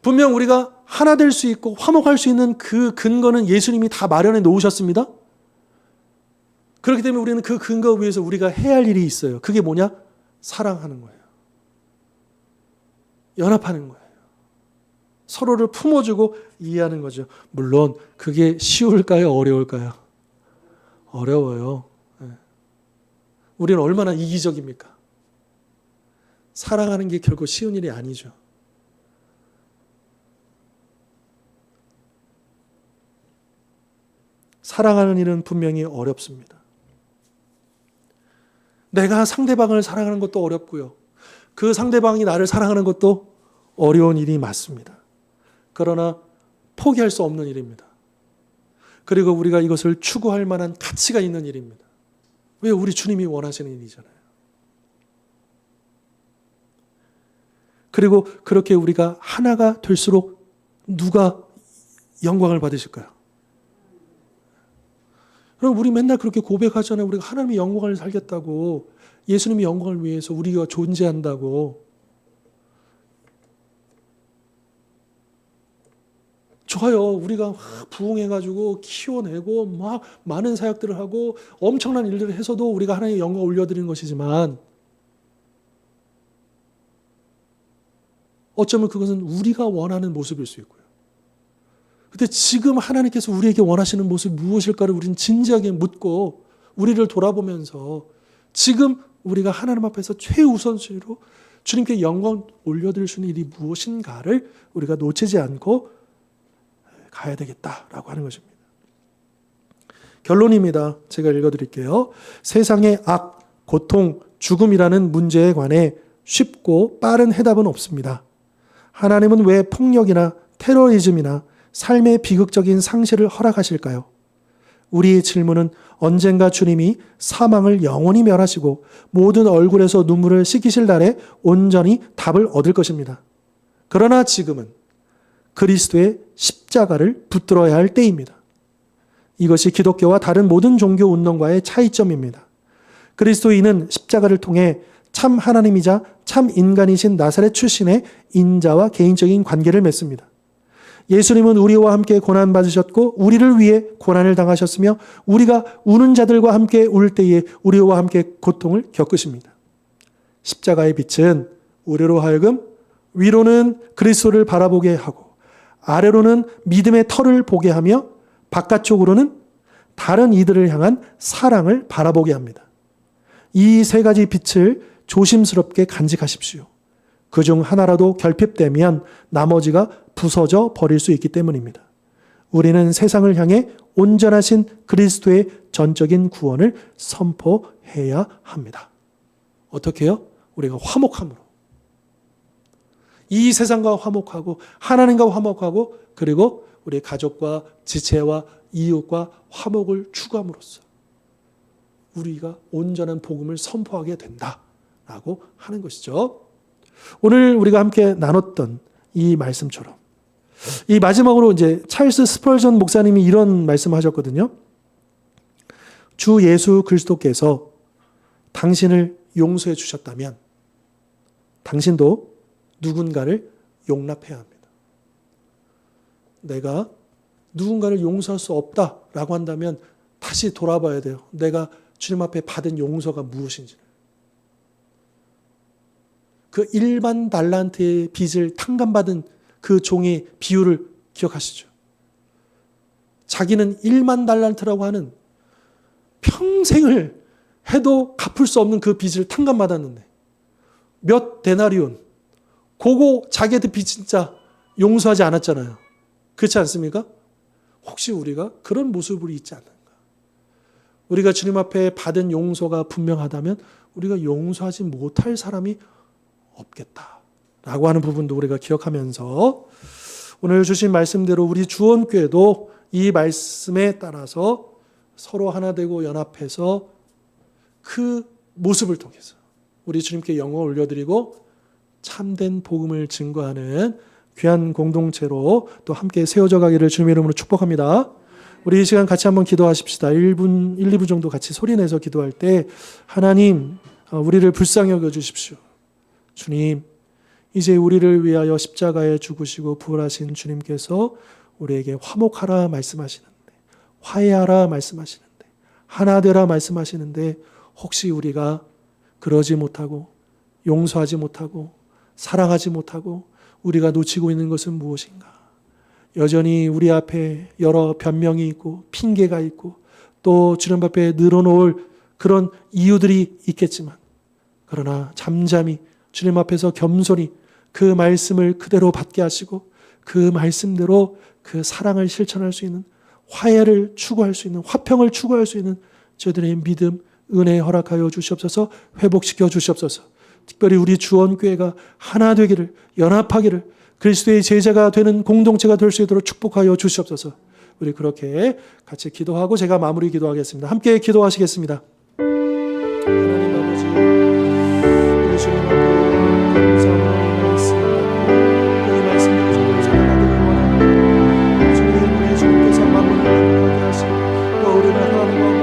분명 우리가 하나 될 수 있고 화목할 수 있는 그 근거는 예수님이 다 마련해 놓으셨습니다. 그렇기 때문에 우리는 그 근거 위에서 우리가 해야 할 일이 있어요. 그게 뭐냐? 사랑하는 거예요. 연합하는 거예요. 서로를 품어주고 이해하는 거죠. 물론 그게 쉬울까요? 어려울까요? 어려워요. 우리는 얼마나 이기적입니까? 사랑하는 게 결코 쉬운 일이 아니죠. 사랑하는 일은 분명히 어렵습니다. 내가 상대방을 사랑하는 것도 어렵고요. 그 상대방이 나를 사랑하는 것도 어려운 일이 맞습니다. 그러나 포기할 수 없는 일입니다. 그리고 우리가 이것을 추구할 만한 가치가 있는 일입니다. 왜? 우리 주님이 원하시는 일이잖아요. 그리고 그렇게 우리가 하나가 될수록 누가 영광을 받으실까요? 그럼 우리 맨날 그렇게 고백하잖아요. 우리가 하나님의 영광을 살겠다고, 예수님의 영광을 위해서 우리가 존재한다고. 좋아요. 우리가 부흥해가지고 키워내고 막 많은 사역들을 하고 엄청난 일들을 해서도 우리가 하나님의 영광을 올려드리는 것이지만, 어쩌면 그것은 우리가 원하는 모습일 수 있고요. 근데 지금 하나님께서 우리에게 원하시는 모습이 무엇일까를 우리는 진지하게 묻고 우리를 돌아보면서 지금 우리가 하나님 앞에서 최우선순위로 주님께 영광 올려드릴 수 있는 일이 무엇인가를 우리가 놓치지 않고 가야 되겠다라고 하는 것입니다. 결론입니다. 제가 읽어드릴게요. 세상의 악, 고통, 죽음이라는 문제에 관해 쉽고 빠른 해답은 없습니다. 하나님은 왜 폭력이나 테러리즘이나 삶의 비극적인 상실을 허락하실까요? 우리의 질문은 언젠가 주님이 사망을 영원히 멸하시고 모든 얼굴에서 눈물을 씻기실 날에 온전히 답을 얻을 것입니다. 그러나 지금은 그리스도의 십자가를 붙들어야 할 때입니다. 이것이 기독교와 다른 모든 종교 운동과의 차이점입니다. 그리스도인은 십자가를 통해 참 하나님이자 참 인간이신 나사렛 출신의 인자와 개인적인 관계를 맺습니다. 예수님은 우리와 함께 고난받으셨고 우리를 위해 고난을 당하셨으며 우리가 우는 자들과 함께 울 때에 우리와 함께 고통을 겪으십니다. 십자가의 빛은 우리로 하여금 위로는 그리스도를 바라보게 하고 아래로는 믿음의 터를 보게 하며 바깥쪽으로는 다른 이들을 향한 사랑을 바라보게 합니다. 이 세 가지 빛을 조심스럽게 간직하십시오. 그중 하나라도 결핍되면 나머지가 부서져 버릴 수 있기 때문입니다. 우리는 세상을 향해 온전하신 그리스도의 전적인 구원을 선포해야 합니다. 어떻게 해요? 우리가 화목함으로. 이 세상과 화목하고 하나님과 화목하고 그리고 우리 가족과 지체와 이웃과 화목을 추구함으로써 우리가 온전한 복음을 선포하게 된다라고 하는 것이죠. 오늘 우리가 함께 나눴던 이 말씀처럼 이 마지막으로 이제 찰스 스펄전 목사님이 이런 말씀하셨거든요. 주 예수 그리스도께서 당신을 용서해 주셨다면 당신도 누군가를 용납해야 합니다. 내가 누군가를 용서할 수 없다라고 한다면 다시 돌아봐야 돼요. 내가 주님 앞에 받은 용서가 무엇인지를. 그 1만 달란트의 빚을 탕감받은 그 종의 비유를 기억하시죠? 자기는 1만 달란트라고 하는 평생을 해도 갚을 수 없는 그 빚을 탕감받았는데 몇 데나리온 그거 자기한테 빚 진짜 용서하지 않았잖아요. 그렇지 않습니까? 혹시 우리가 그런 모습을 잊지 않는가? 우리가 주님 앞에 받은 용서가 분명하다면 우리가 용서하지 못할 사람이 없겠다라고 하는 부분도 우리가 기억하면서 오늘 주신 말씀대로 우리 주원교회도 이 말씀에 따라서 서로 하나 되고 연합해서 그 모습을 통해서 우리 주님께 영광을 올려드리고 참된 복음을 증거하는 귀한 공동체로 또 함께 세워져 가기를 주님의 이름으로 축복합니다. 우리 이 시간 같이 한번 기도하십시다. 1분, 1, 2분 정도 같이 소리내서 기도할 때 하나님 우리를 불쌍히 여겨주십시오. 주님 이제 우리를 위하여 십자가에 죽으시고 부활하신 주님께서 우리에게 화목하라 말씀하시는데 화해하라 말씀하시는데 하나 되라 말씀하시는데 혹시 우리가 그러지 못하고 용서하지 못하고 사랑하지 못하고 우리가 놓치고 있는 것은 무엇인가? 여전히 우리 앞에 여러 변명이 있고 핑계가 있고 또 주님 앞에 늘어놓을 그런 이유들이 있겠지만 그러나 잠잠히 주님 앞에서 겸손히 그 말씀을 그대로 받게 하시고 그 말씀대로 그 사랑을 실천할 수 있는 화해를 추구할 수 있는 화평을 추구할 수 있는 저희들의 믿음, 은혜 허락하여 주시옵소서. 회복시켜 주시옵소서. 특별히 우리 주원교회가 하나 되기를 연합하기를 그리스도의 제자가 되는 공동체가 될 수 있도록 축복하여 주시옵소서. 우리 그렇게 같이 기도하고 제가 마무리 기도하겠습니다. 함께 기도하시겠습니다. 하나님 아버지 우리 주님 앞에 감사하며 있습니다. 이 말씀을 주님 살아가기를 원합니다. 주님 우리 주님께서 마음을 행복하게 하시고 또 우리를 하나님과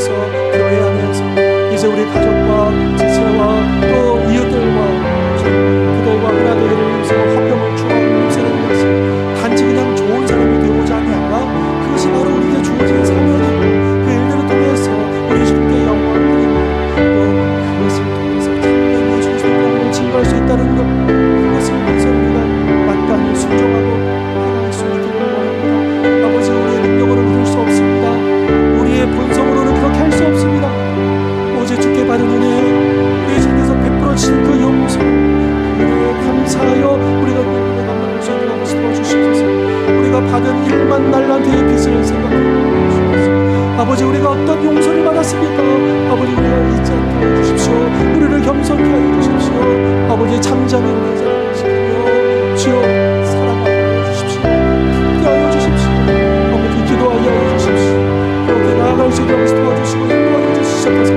통해서 교회 안에서 이제 우리 가족과 지체와 또 이웃들과 그들과 하나 되기를 힘써 화평을 추구하고 힘쓰는 것은 단지 그냥 좋은 사람이 되고자 하는 게 아니라 그것이 바로 우리에게 주어진 사명이고 그 일들을 통해서 우리 주님께 영광을 드리고 또 그것을 통해서 참되는 주님의 증거할 수 있다는 것, 그것을 위해서 우리가 마땅히 순종하고 행할 수 있기를 원합니다. 아버지, 우리의 능력으로는 이룰 수 없습니다. 우리의 본성으로는 그렇게 할 수 없습니다. 오직 주께 받은 은혜, 우리 주님께서 베풀어 주신 그 용서, 그에 감사하여 우리가 늘 감당할 수 있는 것을 도와주시옵소서. 우리가 받은 1만 달란트의 빚을 생각해 주시옵소서. 아버지, 우리가 어떤 용서를 받았습니까? 아버지, 우리가 잊지 않게 해주십시오. 우리를 겸손케 하여 주십시오. 아버지, 잠잠히 우리의 자리를 지키며 주여 사랑하게 하여 주십시오. 함께 하여 주십시오. 아버지, 기도하게 하여 주십시오. 그렇게 나아갈 수 있는 것을 도와주시고 인도하여 주시옵소서.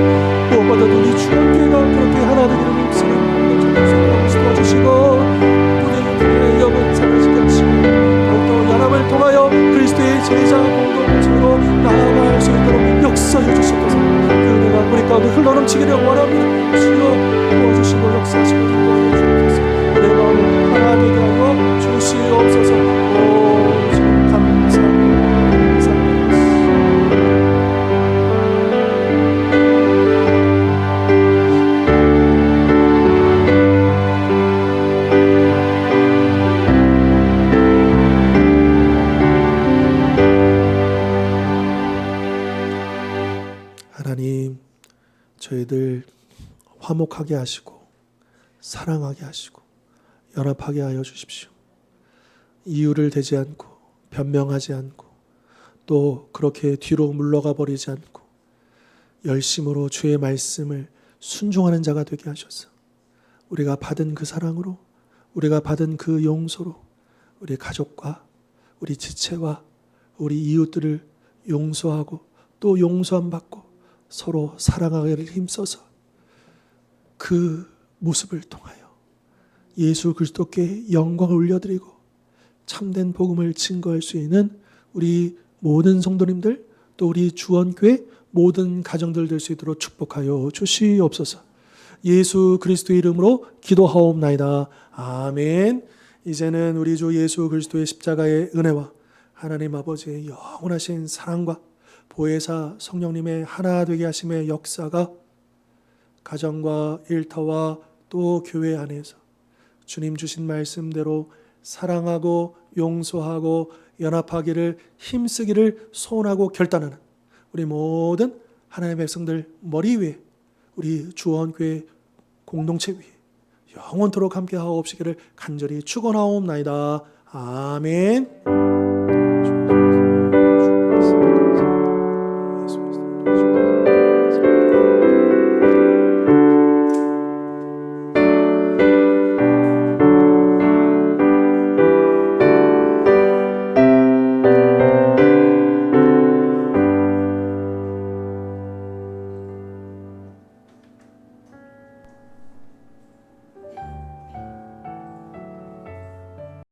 무엇보다도 우리 주님께가 그렇게 하나 되기를 힘쓰는 것을 도와주시고 우리의 영은 사라지지 않고 더욱더 연합을 통하여 그리스도의 제자 공동체로 나아갈 수 있도록 역사해 주시옵소서. 그 은혜가 우리 가운데 흘러넘치기를 원합니다. 주여 도와주시고 역사하시고 인도하여 주옵소서. 내 마음을 하나 되게 하여 주시옵소서. 오, 주님 감사합니다. 하나님, 저희들 화목하게 하시고 사랑하게 하시고 연합하게 하여 주십시오. 이유를 대지 않고 변명하지 않고 또 그렇게 뒤로 물러가 버리지 않고 열심으로 주의 말씀을 순종하는 자가 되게 하셔서 우리가 받은 그 사랑으로, 우리가 받은 그 용서로 우리 가족과 우리 지체와 우리 이웃들을 용서하고 또 용서함 받고 서로 사랑하기를 힘써서 그 모습을 통하여 예수 그리스도께 영광을 올려드리고 참된 복음을 증거할 수 있는 우리 모든 성도님들 또 우리 주원교회 모든 가정들 될 수 있도록 축복하여 주시옵소서. 예수 그리스도의 이름으로 기도하옵나이다. 아멘. 이제는 우리 주 예수 그리스도의 십자가의 은혜와 하나님 아버지의 영원하신 사랑과 보혜사 성령님의 하나 되게 하심의 역사가 가정과 일터와 또 교회 안에서 주님 주신 말씀대로 사랑하고 용서하고 연합하기를 힘쓰기를 소원하고 결단하는 우리 모든 하나님의 백성들 머리 위에 우리 주원교회 공동체 위에 영원토록 함께 하옵시기를 간절히 축원하옵나이다. 아멘.